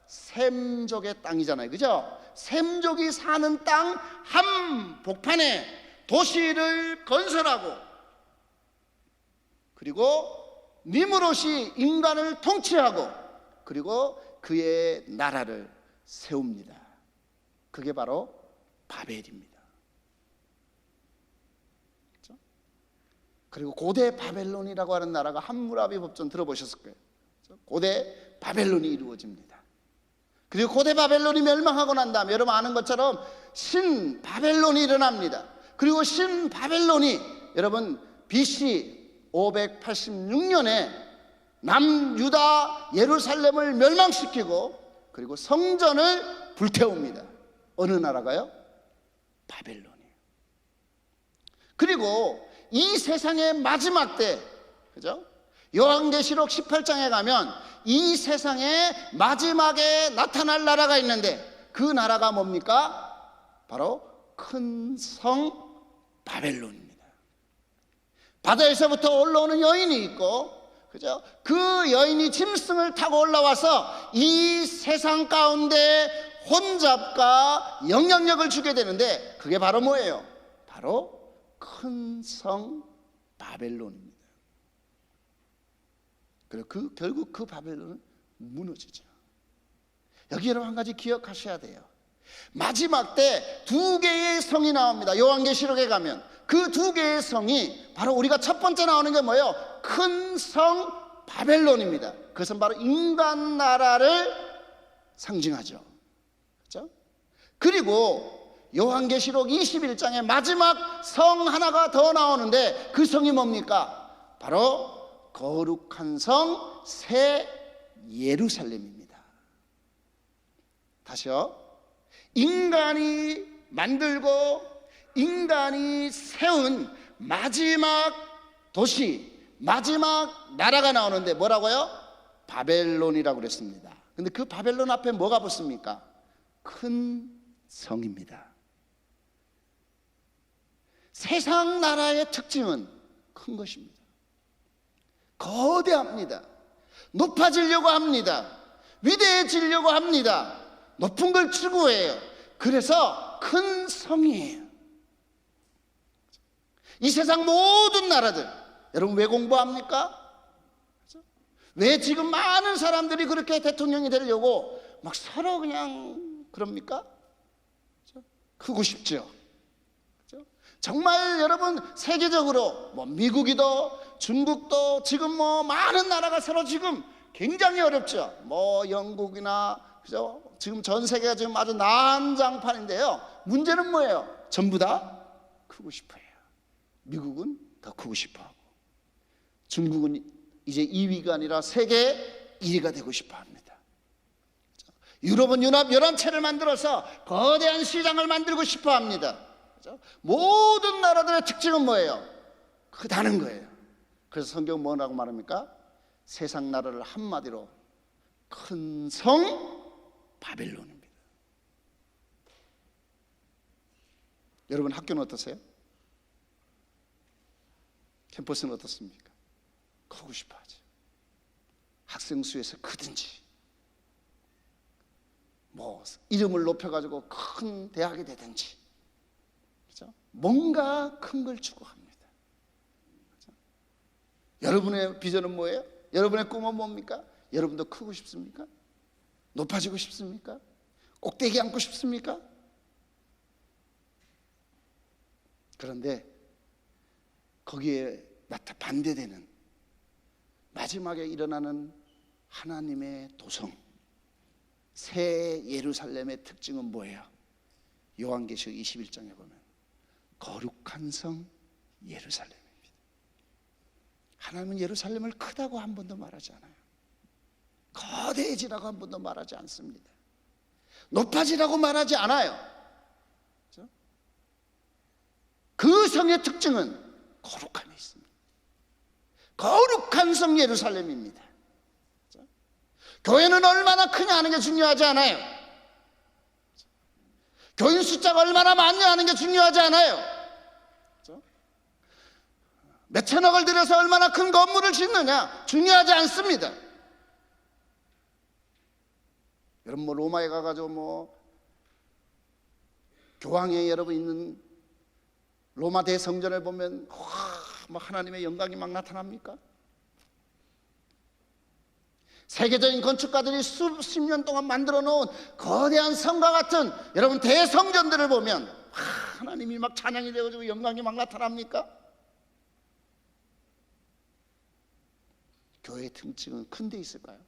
셈족의 땅이잖아요. 그죠? 셈족이 사는 땅 한복판에 도시를 건설하고 그리고 니무롯이 인간을 통치하고 그리고 그의 나라를 세웁니다. 그게 바로 바벨입니다. 그렇죠? 그리고 고대 바벨론이라고 하는 나라가 함무라비 법전 들어보셨을 거예요. 그렇죠? 고대 바벨론이 이루어집니다. 그리고 고대 바벨론이 멸망하고 난 다음에 여러분 아는 것처럼 신 바벨론이 일어납니다. 그리고 신 바벨론이 여러분 BC 586년에 남유다 예루살렘을 멸망시키고 그리고 성전을 불태웁니다. 어느 나라가요? 바벨론이에요. 그리고 이 세상의 마지막 때, 그죠? 요한계시록 18장에 가면 이 세상의 마지막에 나타날 나라가 있는데 그 나라가 뭡니까? 바로 큰 성 바벨론입니다. 바다에서부터 올라오는 여인이 있고, 그죠? 그 여인이 짐승을 타고 올라와서 이 세상 가운데 혼잡과 영향력을 주게 되는데 그게 바로 뭐예요? 바로 큰 성 바벨론입니다. 그리고 결국 그 바벨론은 무너지죠. 여기 여러분 한 가지 기억하셔야 돼요. 마지막 때 두 개의 성이 나옵니다. 요한계시록에 가면 그 두 개의 성이 바로 우리가 첫 번째 나오는 게 뭐예요? 큰 성 바벨론입니다. 그것은 바로 인간 나라를 상징하죠. 그렇죠? 그리고 요한계시록 21장에 마지막 성 하나가 더 나오는데 그 성이 뭡니까? 바로 거룩한 성 새 예루살렘입니다. 다시요. 인간이 만들고 인간이 세운 마지막 도시, 마지막 나라가 나오는데 뭐라고요? 바벨론이라고 그랬습니다. 근데 그 바벨론 앞에 뭐가 붙습니까? 큰 성입니다. 세상 나라의 특징은 큰 것입니다. 거대합니다. 높아지려고 합니다. 위대해지려고 합니다. 높은 걸 추구해요. 그래서 큰 성이에요. 이 세상 모든 나라들, 여러분 왜 공부합니까? 왜 지금 많은 사람들이 그렇게 대통령이 되려고 막 서로 그냥 그럽니까? 크고 싶죠. 정말 여러분 세계적으로 뭐 미국이도 중국도 지금 뭐 많은 나라가 서로 지금 굉장히 어렵죠. 뭐 영국이나 그죠? 지금 전 세계가 지금 아주 난장판인데요. 문제는 뭐예요? 전부 다 크고 싶어요. 미국은 더 크고 싶어하고 중국은 이제 2위가 아니라 세계 1위가 되고 싶어합니다. 유럽은 연합체를 만들어서 거대한 시장을 만들고 싶어합니다. 모든 나라들의 특징은 뭐예요? 크다는 거예요. 그래서 성경 뭐라고 말합니까? 세상 나라를 한마디로 큰 성 바벨론입니다. 여러분 학교는 어떠세요? 캠퍼스는 어떻습니까? 크고 싶어 하죠. 학생 수에서 크든지 뭐 이름을 높여가지고 큰 대학이 되든지, 그렇죠? 뭔가 큰 걸 추구합니다. 그렇죠? 여러분의 비전은 뭐예요? 여러분의 꿈은 뭡니까? 여러분도 크고 싶습니까? 높아지고 싶습니까? 꼭대기 앉고 싶습니까? 그런데 거기에 반대되는 마지막에 일어나는 하나님의 도성 새 예루살렘의 특징은 뭐예요? 요한계시록 21장에 보면 거룩한 성 예루살렘입니다. 하나님은 예루살렘을 크다고 한 번도 말하지 않아요. 거대해지라고 한 번도 말하지 않습니다. 높아지라고 말하지 않아요. 그렇죠? 그 성의 특징은 거룩함이 있습니다. 거룩한 성 예루살렘입니다. 그렇죠? 교회는 얼마나 크냐 하는 게 중요하지 않아요. 그렇죠? 교인 숫자가 얼마나 많냐 하는 게 중요하지 않아요. 그렇죠? 몇 천억을 들여서 얼마나 큰 건물을 짓느냐 중요하지 않습니다. 여러분 뭐 로마에 가가지고 뭐 교황에 여러분 있는 로마 대성전을 보면 막 하나님의 영광이 막 나타납니까? 세계적인 건축가들이 수십 년 동안 만들어 놓은 거대한 성과 같은 여러분 대성전들을 보면 하나님이 막 찬양이 되어지고 영광이 막 나타납니까? 교회의 특징은 큰 데 있을까요?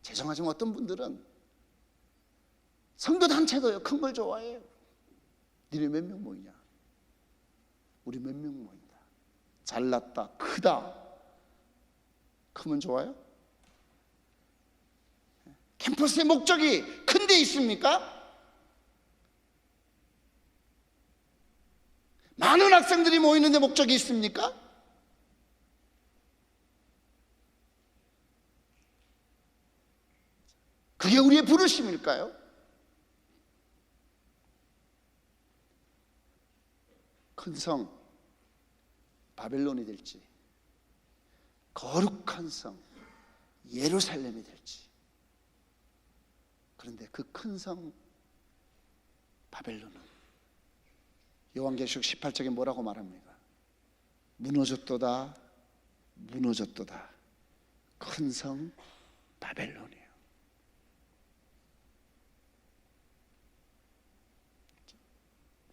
죄송하지만 어떤 분들은 성도 단체도요 큰 걸 좋아해요. 니네 몇 명 모이냐? 우리 몇 명 모인다. 잘났다, 크다. 크면 좋아요? 캠퍼스의 목적이 큰 데 있습니까? 많은 학생들이 모이는데 목적이 있습니까? 그게 우리의 부르심일까요? 큰 성 바벨론이 될지 거룩한 성 예루살렘이 될지, 그런데 그 큰 성 바벨론은 요한계시록 18장에 뭐라고 말합니까? 무너졌도다 무너졌도다 큰 성 바벨론이에요.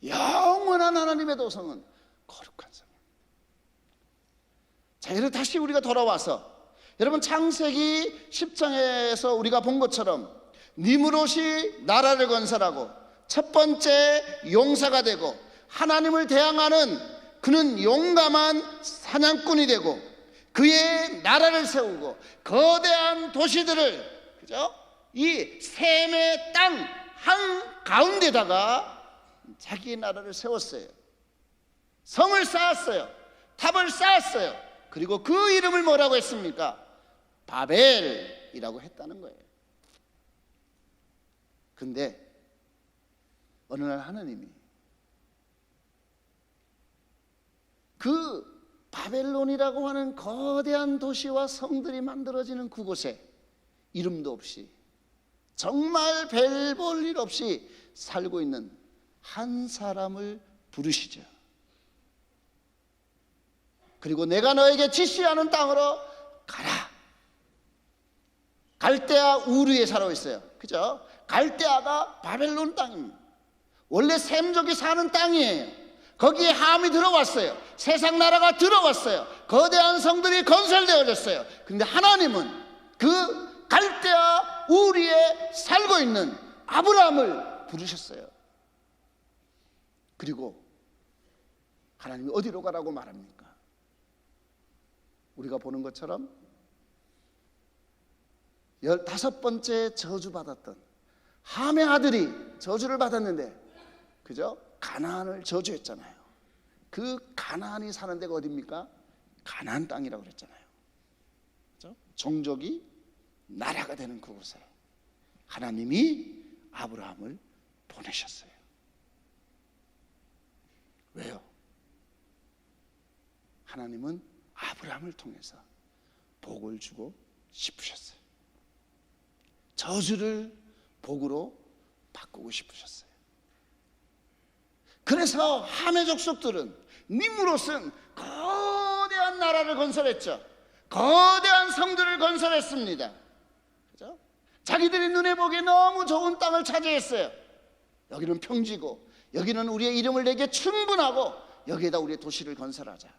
영원한 하나님의 도성은 거룩한 성입니다. 자, 이제 다시 우리가 돌아와서 여러분 창세기 10장에서 우리가 본 것처럼 니므롯이 나라를 건설하고 첫 번째 용사가 되고 하나님을 대항하는 그는 용감한 사냥꾼이 되고 그의 나라를 세우고 거대한 도시들을, 그죠? 이 셈의 땅 한가운데다가 자기의 나라를 세웠어요. 성을 쌓았어요. 탑을 쌓았어요. 그리고 그 이름을 뭐라고 했습니까? 바벨이라고 했다는 거예요. 근데 어느 날 하나님이 그 바벨론이라고 하는 거대한 도시와 성들이 만들어지는 그곳에 이름도 없이 정말 별 볼 일 없이 살고 있는 한 사람을 부르시죠. 그리고 내가 너에게 지시하는 땅으로 가라. 갈대아 우르에 살고 있어요. 그죠? 갈대아가 바벨론 땅입니다. 원래 셈족이 사는 땅이에요. 거기에 함이 들어왔어요. 세상 나라가 들어왔어요. 거대한 성들이 건설되어졌어요. 그런데 하나님은 그 갈대아 우르에 살고 있는 아브라함을 부르셨어요. 그리고 하나님이 어디로 가라고 말합니까? 우리가 보는 것처럼 15번째 저주받았던 함의 아들이 저주를 받았는데, 그죠? 가나안을 저주했잖아요. 그 가나안이 사는 데가 어디입니까? 가나안 땅이라고 그랬잖아요. 그죠? 종족이 나라가 되는 그곳에 하나님이 아브라함을 보내셨어요. 왜요? 하나님은 아브라함을 통해서 복을 주고 싶으셨어요. 저주를 복으로 바꾸고 싶으셨어요. 그래서 함의 족속들은, 니므롯은 거대한 나라를 건설했죠. 거대한 성들을 건설했습니다. 그죠? 자기들이 눈에 보기에 너무 좋은 땅을 차지했어요. 여기는 평지고 여기는 우리의 이름을 내게 충분하고 여기에다 우리의 도시를 건설하자.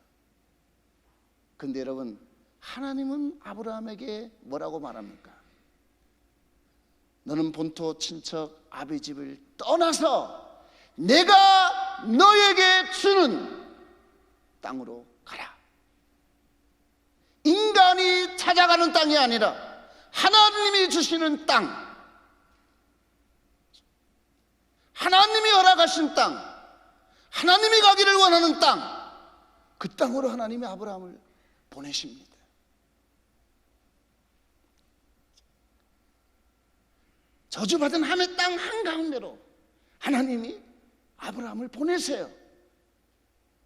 근데 여러분, 하나님은 아브라함에게 뭐라고 말합니까? 너는 본토 친척 아비 집을 떠나서 내가 너에게 주는 땅으로 가라. 인간이 찾아가는 땅이 아니라 하나님이 주시는 땅, 하나님이 허락하신 땅, 하나님이 가기를 원하는 땅, 그 땅으로 하나님이 아브라함을 보내십니다. 저주받은 함의 땅 한가운데로 하나님이 아브라함을 보내세요.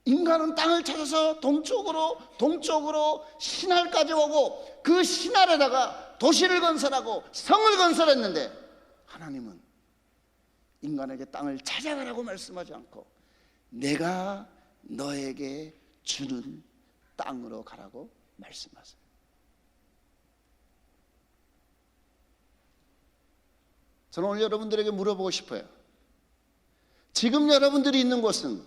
인간은 땅을 찾아서 동쪽으로 신할까지 오고 그 신할에다가 도시를 건설하고 성을 건설했는데, 하나님은 인간에게 땅을 찾아가라고 말씀하지 않고 내가 너에게 주는 땅으로 가라고 말씀하세요. 저는 오늘 여러분들에게 물어보고 싶어요. 지금 여러분들이 있는 곳은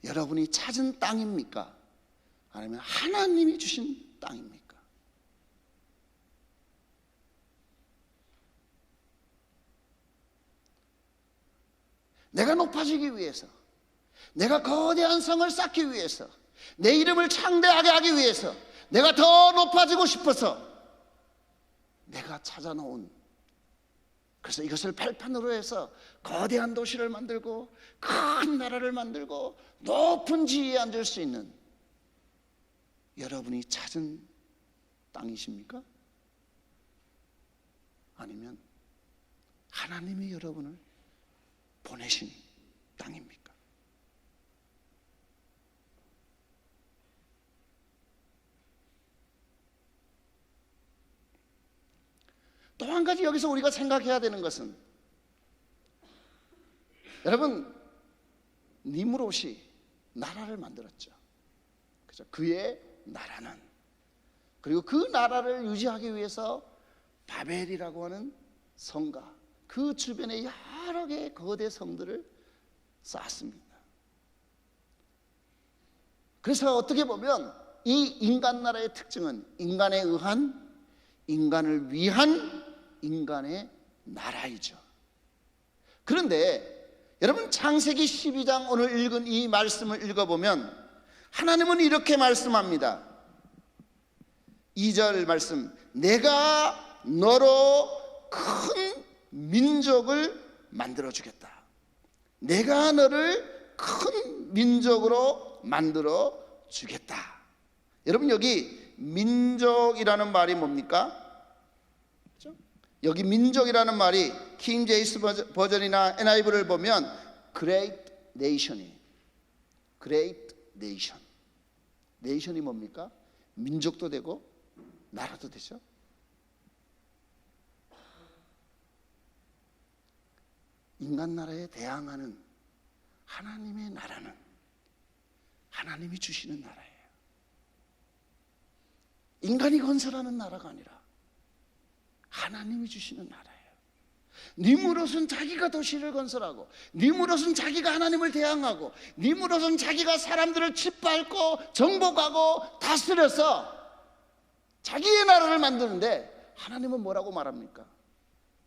여러분이 찾은 땅입니까? 아니면 하나님이 주신 땅입니까? 내가 높아지기 위해서, 내가 거대한 성을 쌓기 위해서, 내 이름을 창대하게 하기 위해서, 내가 더 높아지고 싶어서 내가 찾아놓은, 그래서 이것을 발판으로 해서 거대한 도시를 만들고 큰 나라를 만들고 높은 지위에 앉을 수 있는 여러분이 찾은 땅이십니까? 아니면 하나님이 여러분을 보내신 땅입니까? 또 한 가지 여기서 우리가 생각해야 되는 것은, 여러분, 니므롯이 나라를 만들었죠. 그죠? 그의 나라는, 그리고 그 나라를 유지하기 위해서 바벨이라고 하는 성과, 그 주변에 여러 개의 거대 성들을 쌓았습니다. 그래서 어떻게 보면 이 인간 나라의 특징은 인간에 의한, 인간을 위한 인간의 나라이죠. 그런데 여러분, 창세기 12장 오늘 읽은 이 말씀을 읽어보면 하나님은 이렇게 말씀합니다. 2절 말씀, 내가 너로 큰 민족을 만들어주겠다. 내가 너를 큰 민족으로 만들어주겠다. 여러분, 여기 민족이라는 말이 뭡니까? 그렇죠? 여기 민족이라는 말이 킹 제임스 버전이나 NIV를 보면 Great Nation이, Great Nation. 네이션이 뭡니까? 민족도 되고 나라도 되죠. 인간 나라에 대항하는 하나님의 나라는 하나님이 주시는 나라예요. 인간이 건설하는 나라가 아니라 하나님이 주시는 나라예요. 니므롯은 자기가 도시를 건설하고, 니므롯은 자기가 하나님을 대항하고, 니므롯은 자기가 사람들을 짓밟고 정복하고 다스려서 자기의 나라를 만드는데, 하나님은 뭐라고 말합니까?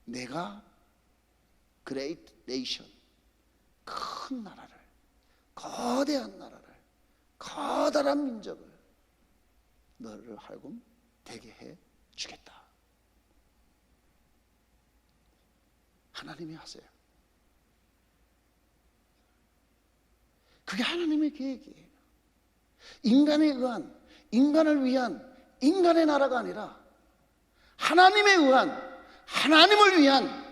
내가 Great Nation, 큰 나라를, 거대한 나라를, 커다란 민족을 너를 하여금 되게 해 주겠다. 하나님이 하세요. 그게 하나님의 계획이에요. 인간에 의한, 인간을 위한 인간의 나라가 아니라 하나님에 의한, 하나님을 위한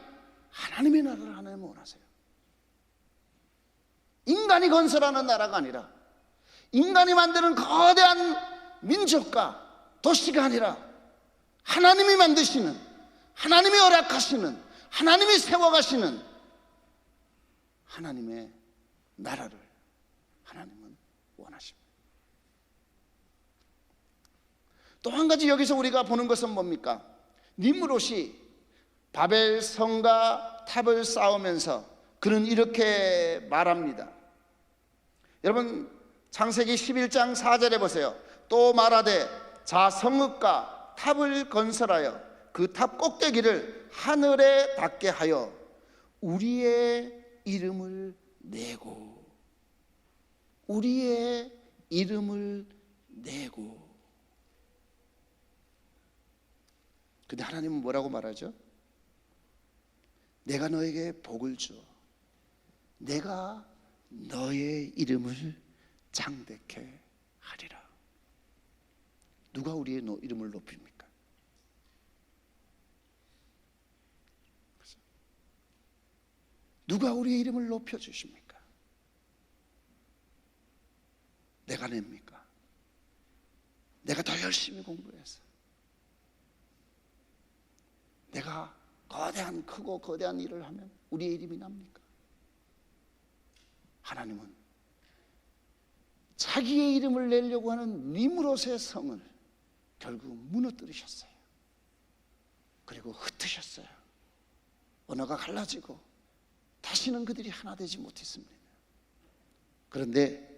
하나님의 나라를 하나님은 원하세요. 인간이 건설하는 나라가 아니라, 인간이 만드는 거대한 민족과 도시가 아니라 하나님이 만드시는, 하나님이 허락하시는, 하나님이 세워가시는 하나님의 나라를 하나님은 원하십니다. 또 한 가지 여기서 우리가 보는 것은 뭡니까? 니므롯이 바벨 성과 탑을 쌓으면서 그는 이렇게 말합니다. 여러분, 창세기 11장 4절에 보세요. 또 말하되 자 성읍과 탑을 건설하여 그 탑 꼭대기를 하늘에 닿게 하여 우리의 이름을 내고, 우리의 이름을 내고. 근데 하나님은 뭐라고 말하죠? 내가 너에게 복을 주어 내가 너의 이름을 창대케 하리라. 누가 우리의 이름을 높입니까? 누가 우리의 이름을 높여주십니까? 내가 냅니까? 내가 더 열심히 공부해서, 내가 크고 거대한 일을 하면 우리의 이름이 납니까? 하나님은 자기의 이름을 내려고 하는 니므롯의 성을 결국 무너뜨리셨어요. 그리고 흩으셨어요. 언어가 갈라지고 다시는 그들이 하나 되지 못했습니다. 그런데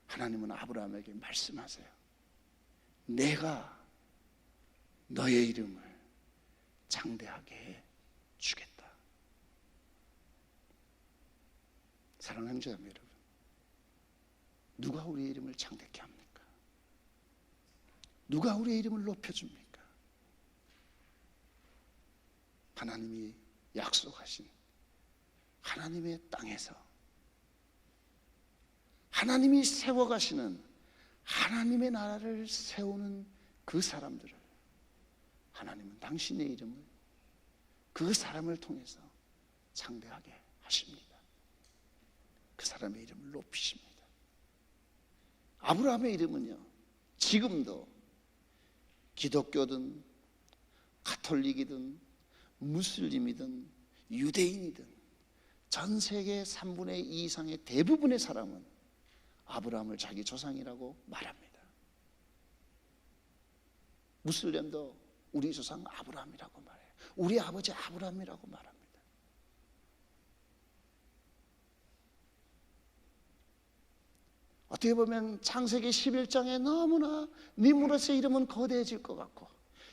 하나님은 아브라함에게 말씀하세요. 내가 너의 이름을 장대하게 해 주겠다. 사랑하는 형제자매 여러분, 누가 우리의 이름을 장대케 합니까? 누가 우리의 이름을 높여줍니까? 하나님이 약속하신 하나님의 땅에서 하나님이 세워가시는 하나님의 나라를 세우는 그 사람들을 하나님은 당신의 이름을 그 사람을 통해서 장대하게 하십니다. 그 사람의 이름을 높이십니다. 아브라함의 이름은요, 지금도 기독교든 가톨릭이든 무슬림이든 유대인이든 전 세계 3분의 2 이상의 대부분의 사람은 아브라함을 자기 조상이라고 말합니다. 무슬림도 우리 조상 아브라함이라고 말해요. 우리 아버지 아브라함이라고 말합니다. 어떻게 보면 창세기 11장에 너무나 니므롯의 이름은 거대해질 것 같고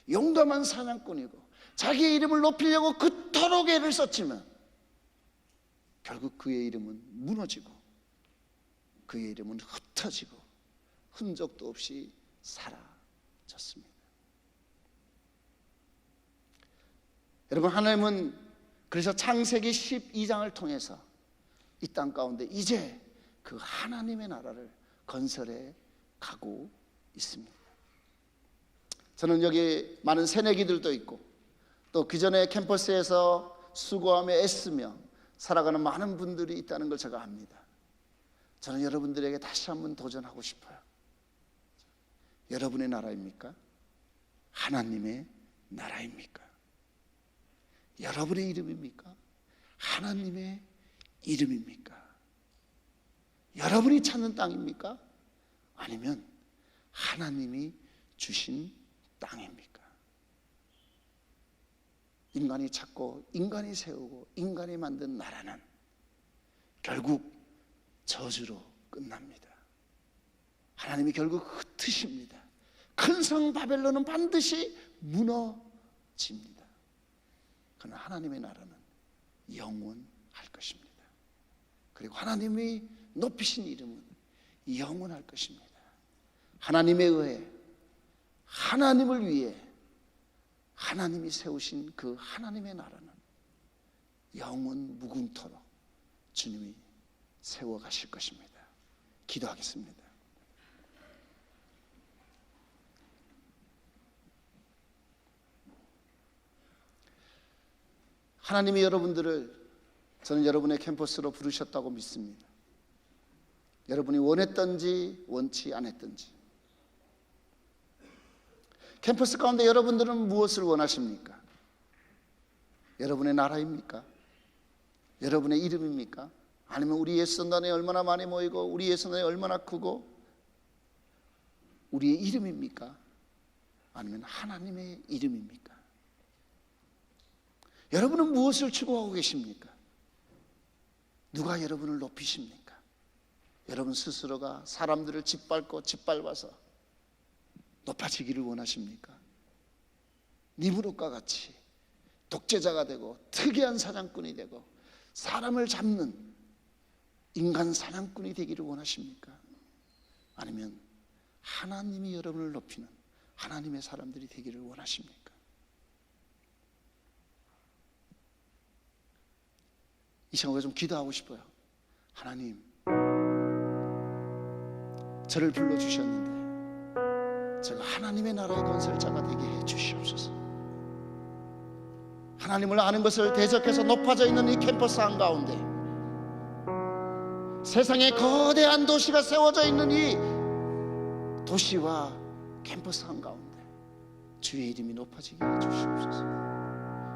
용감한 사냥꾼이고 자기의 이름을 높이려고 그토록 애를 썼지만 결국 그의 이름은 무너지고 그의 이름은 흩어지고 흔적도 없이 사라졌습니다. 여러분, 하나님은 그래서 창세기 12장을 통해서 이 땅 가운데 이제 그 하나님의 나라를 건설해 가고 있습니다. 저는 여기 많은 새내기들도 있고 또 기존의 캠퍼스에서 수고하며 애쓰며 살아가는 많은 분들이 있다는 걸 제가 압니다. 저는 여러분들에게 다시 한번 도전하고 싶어요. 여러분의 나라입니까? 하나님의 나라입니까? 여러분의 이름입니까? 하나님의 이름입니까? 여러분이 찾는 땅입니까? 아니면 하나님이 주신 땅입니까? 인간이 찾고 인간이 세우고 인간이 만든 나라는 결국 저주로 끝납니다. 하나님이 결국 흩으십니다. 큰 성 바벨론은 반드시 무너집니다. 그러나 하나님의 나라는 영원할 것입니다. 그리고 하나님이 높이신 이름은 영원할 것입니다. 하나님에 의해 하나님을 위해 하나님이 세우신 그 하나님의 나라는 영원 무궁토록 주님이 세워가실 것입니다. 기도하겠습니다. 하나님이 여러분들을 저는 여러분의 캠퍼스로 부르셨다고 믿습니다. 여러분이 원했든지 원치 않았든지 캠퍼스 가운데 여러분들은 무엇을 원하십니까? 여러분의 나라입니까? 여러분의 이름입니까? 아니면 우리 예수단에 얼마나 많이 모이고 우리 예수단에 얼마나 크고 우리의 이름입니까? 아니면 하나님의 이름입니까? 여러분은 무엇을 추구하고 계십니까? 누가 여러분을 높이십니까? 여러분 스스로가 사람들을 짓밟아서 높아지기를 원하십니까? 니므롯과 같이 독재자가 되고 특이한 사냥꾼이 되고 사람을 잡는 인간 사냥꾼이 되기를 원하십니까? 아니면 하나님이 여러분을 높이는 하나님의 사람들이 되기를 원하십니까? 이 시간 우리가 좀 기도하고 싶어요. 하나님, 저를 불러주셨는데 제가 하나님의 나라의 건설자가 되게 해 주시옵소서. 하나님을 아는 것을 대적해서 높아져 있는 이 캠퍼스 한가운데 세상에 거대한 도시가 세워져 있는 이 도시와 캠퍼스 한가운데 주의 이름이 높아지게 해 주시옵소서.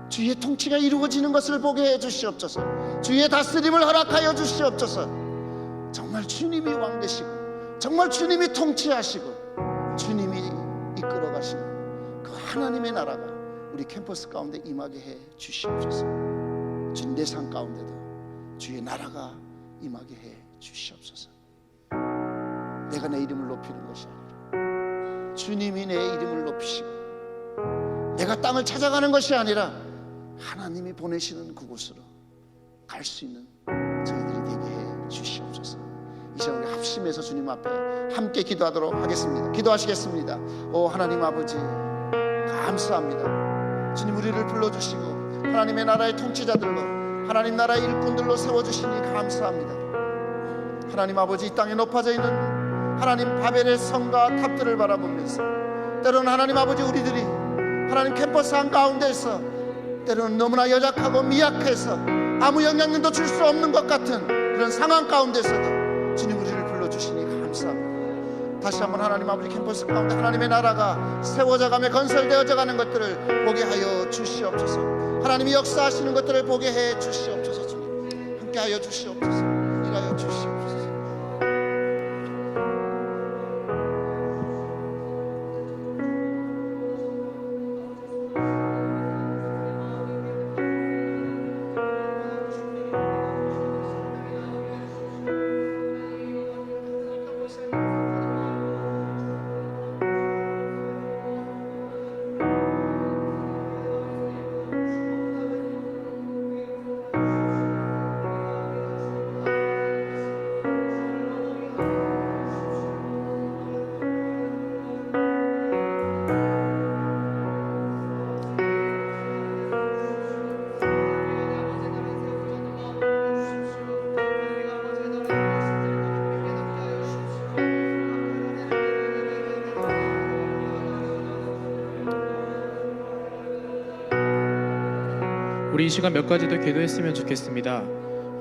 주의 통치가 이루어지는 것을 보게 해 주시옵소서. 주의 다스림을 허락하여 주시옵소서. 정말 주님이 왕 되시고, 정말 주님이 통치하시고, 주님이 이끌어 가시는 그 하나님의 나라가 우리 캠퍼스 가운데 임하게 해 주시옵소서. 주님, 내 삶 가운데도 주의 나라가 임하게 해 주시옵소서. 내가 내 이름을 높이는 것이 아니라 주님이 내 이름을 높이시고, 내가 땅을 찾아가는 것이 아니라 하나님이 보내시는 그곳으로 갈 수 있는 저희들이 되게 해 주시옵소서. 이 시간 우리 합심해서 주님 앞에 함께 기도하도록 하겠습니다. 기도하시겠습니다. 오 하나님 아버지, 감사합니다. 주님, 우리를 불러주시고 하나님의 나라의 통치자들로, 하나님 나라의 일꾼들로 세워주시니 감사합니다. 하나님 아버지, 이 땅에 높아져 있는 하나님 바벨의 성과 탑들을 바라보면서 때로는 하나님 아버지, 우리들이 하나님 캠퍼스 한가운데에서 때로는 너무나 연약하고 미약해서 아무 영향력도 줄 수 없는 것 같은 그런 상황 가운데서도 주님, 우리를 불러주시니 감사합니다. 다시 한번 하나님 아버지, 캠퍼스 가운데 하나님의 나라가 세워져가며 건설되어져 가는 것들을 보게 하여 주시옵소서. 하나님이 역사하시는 것들을 보게 해 주시옵소서. 주님, 함께 하여 주시옵소서. 일하여 주시옵소서. 우리 이 시간 몇 가지 더 기도했으면 좋겠습니다.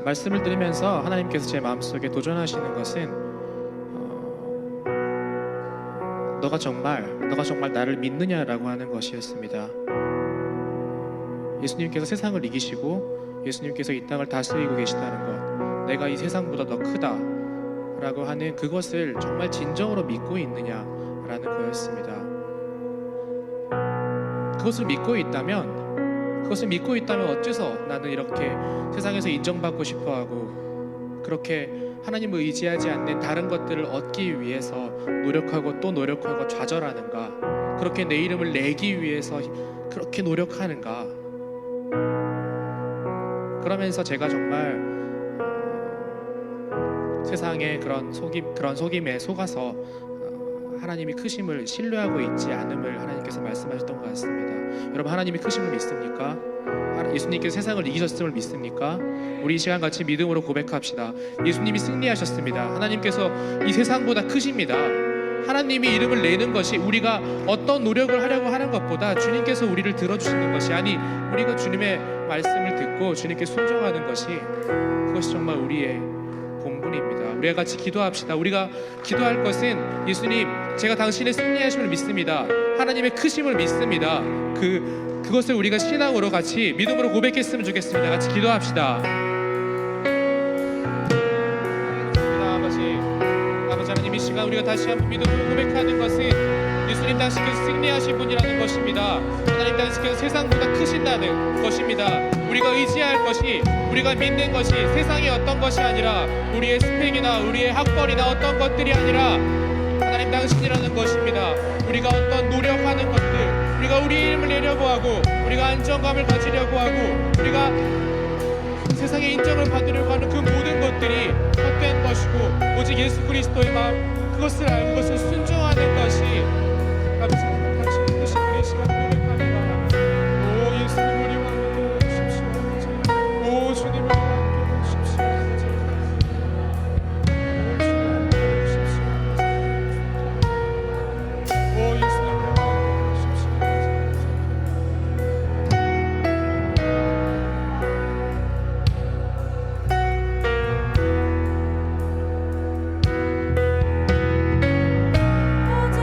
말씀을 들으면서 하나님께서 제 마음속에 도전하시는 것은 너가 정말 나를 믿느냐라고 하는 것이었습니다. 예수님께서 세상을 이기시고 예수님께서 이 땅을 다스리고 계시다는 것, 내가 이 세상보다 더 크다라고 하는 그것을 정말 진정으로 믿고 있느냐라는 거였습니다. 그것을 믿고 있다면 어째서 나는 이렇게 세상에서 인정받고 싶어하고 그렇게 하나님을 의지하지 않는 다른 것들을 얻기 위해서 노력하고 또 노력하고 좌절하는가, 그렇게 내 이름을 내기 위해서 그렇게 노력하는가. 그러면서 제가 정말 세상의 그런 속임에 속아서 하나님이 크심을 신뢰하고 있지 않음을 하나님께서 말씀하셨던 것 같습니다. 여러분, 하나님이 크심을 믿습니까? 예수님께서 세상을 이기셨음을 믿습니까? 우리 이 시간 같이 믿음으로 고백합시다. 예수님이 승리하셨습니다. 하나님께서 이 세상보다 크십니다. 하나님이 이름을 내는 것이 우리가 어떤 노력을 하려고 하는 것보다 주님께서 우리를 들어주시는 것이, 아니 우리가 주님의 말씀을 듣고 주님께 순종하는 것이, 그것이 정말 우리의 본분입니다. 우리가 같이 기도합시다. 우리가 기도할 것은 예수님, 제가 당신의 승리하심을 믿습니다. 하나님의 크심을 믿습니다. 그것을 우리가 신앙으로 같이 믿음으로 고백했으면 좋겠습니다. 같이 기도합시다. 아버지 하나님, 이 시간 우리가 다시 한번 믿음으로 고백하는 것은 예수님 당신께서 승리하신 분이라는 것입니다. 하나님 당신께서 세상보다 크신다는 것입니다. 우리가 의지할 것이, 우리가 믿는 것이 세상의 어떤 것이 아니라 우리의 스펙이나 우리의 학벌이나 어떤 것들이 아니라 하나님 당신이라는 것입니다. 우리가 어떤 노력하는 것들, 우리가 우리 이름을 내려고 하고 우리가 안정감을 가지려고 하고 우리가 세상의 인정을 받으려고 하는 그 모든 것들이 헛된 것이고 오직 예수 그리스도의 마음, 그것을 알고 그것을 순종하는 것이 당신의 뜻이 우리 시간 고백합니다. 오 예수님, 우리와 함께 해주십시오. 오 주님, 우리와 함께 해주십시오. 오 예수님, 어제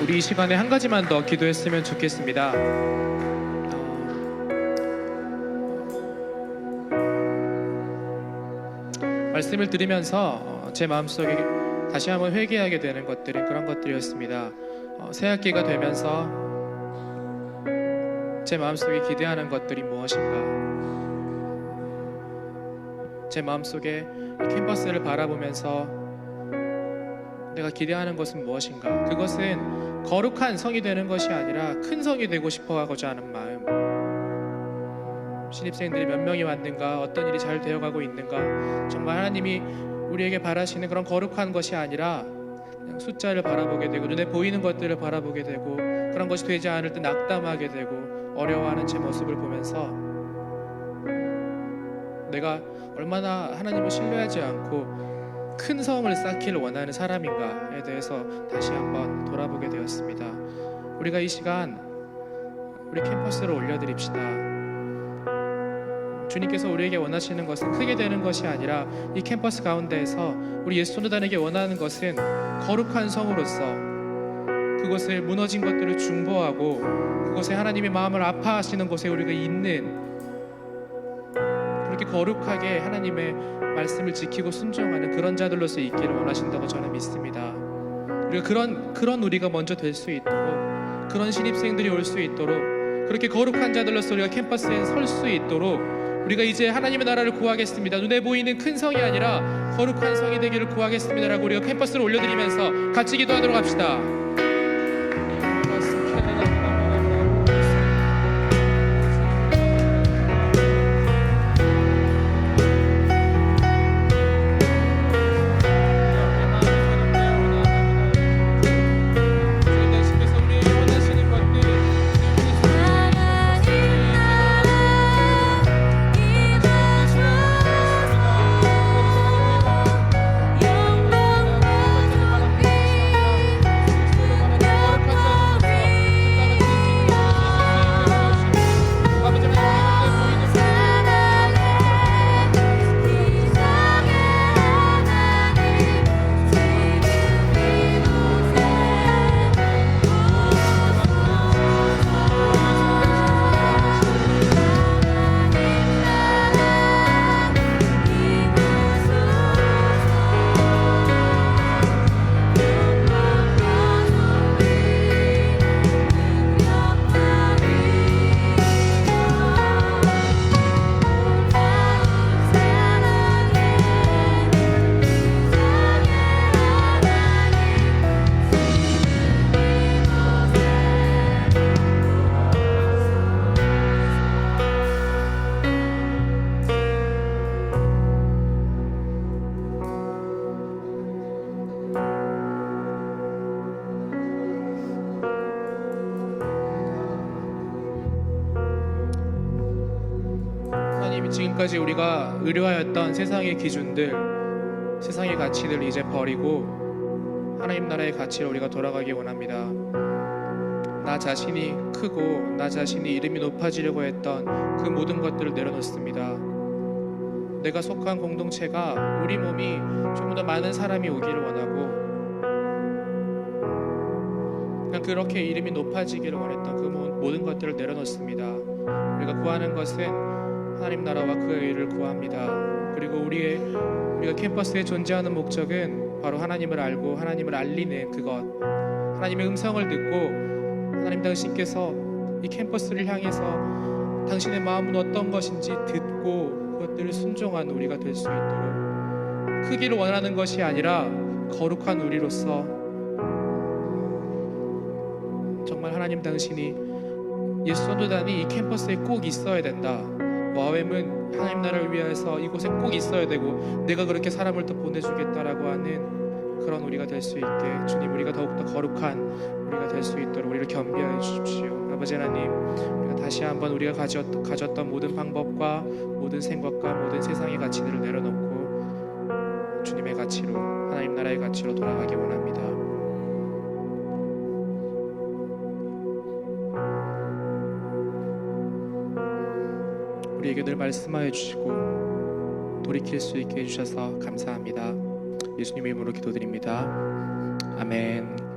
우리 이 시간에 한 가지만 더 기도했으면 좋겠습니다. 말씀을 들으면서 제 마음속에 다시 한번 회개하게 되는 것들은 그런 것들이었습니다. 새학기가 되면서 제 마음속에 기대하는 것들이 무엇인가? 제 마음속에 이 캠퍼스를 바라보면서 내가 기대하는 것은 무엇인가? 그것은 거룩한 성이 되는 것이 아니라 큰 성이 되고 싶어 하고자 하는 마음. 신입생들이 몇 명이 왔는가? 어떤 일이 잘 되어가고 있는가? 정말 하나님이 우리에게 바라시는 그런 거룩한 것이 아니라 그냥 숫자를 바라보게 되고 눈에 보이는 것들을 바라보게 되고 그런 것이 되지 않을 때 낙담하게 되고 어려워하는 제 모습을 보면서 내가 얼마나 하나님을 신뢰하지 않고 큰 성을 쌓기를 원하는 사람인가에 대해서 다시 한번 돌아보게 되었습니다. 우리가 이 시간 우리 캠퍼스를 올려드립시다. 주님께서 우리에게 원하시는 것은 크게 되는 것이 아니라 이 캠퍼스 가운데에서 우리 예수 전도단에게 원하는 것은 거룩한 성으로서 그곳을 무너진 것들을 중보하고 그곳에 하나님의 마음을 아파하시는 곳에 우리가 있는 그렇게 거룩하게 하나님의 말씀을 지키고 순종하는 그런 자들로서 있기를 원하신다고 저는 믿습니다. 우리가 그런 우리가 먼저 될 수 있도록 그런 신입생들이 올 수 있도록 그렇게 거룩한 자들로서 우리가 캠퍼스에 설 수 있도록 우리가 이제 하나님의 나라를 구하겠습니다. 눈에 보이는 큰 성이 아니라 거룩한 성이 되기를 구하겠습니다라고 우리가 캠퍼스를 올려드리면서 같이 기도하도록 합시다. 지금까지 우리가 의뢰하였던 세상의 기준들, 세상의 가치들을 이제 버리고 하나님 나라의 가치로 우리가 돌아가기 원합니다. 나 자신이 크고 나 자신이 이름이 높아지려고 했던 그 모든 것들을 내려놓습니다. 내가 속한 공동체가 우리 몸이 좀 더 많은 사람이 오기를 원하고 그냥 그렇게 이름이 높아지기를 원했던 그 모든 것들을 내려놓습니다. 우리가 구하는 것은 하나님 나라와 그의 의를 구합니다. 그리고 우리가 캠퍼스에 존재하는 목적은 바로 하나님을 알고 하나님을 알리는 그것, 하나님의 음성을 듣고 하나님 당신께서 이 캠퍼스를 향해서 당신의 마음은 어떤 것인지 듣고 그것들을 순종하는 우리가 될 수 있도록 크기를 원하는 것이 아니라 거룩한 우리로서 정말 하나님 당신이 예수 전도단이 이 캠퍼스에 꼭 있어야 된다. 와웸은 하나님 나라를 위해서 이곳에 꼭 있어야 되고 내가 그렇게 사람을 또 보내주겠다라고 하는 그런 우리가 될 수 있게 주님 우리가 더욱더 거룩한 우리가 될 수 있도록 우리를 겸비하여 주십시오. 아버지 하나님 우리가 다시 한번 우리가 가졌던 모든 방법과 모든 생각과 모든 세상의 가치들을 내려놓고 주님의 가치로 하나님 나라의 가치로 돌아가기 원합니다. 우리에게 늘 말씀하여 주시고 돌이킬 수 있게 해주셔서 감사합니다. 예수님의 이름으로 기도드립니다. 아멘.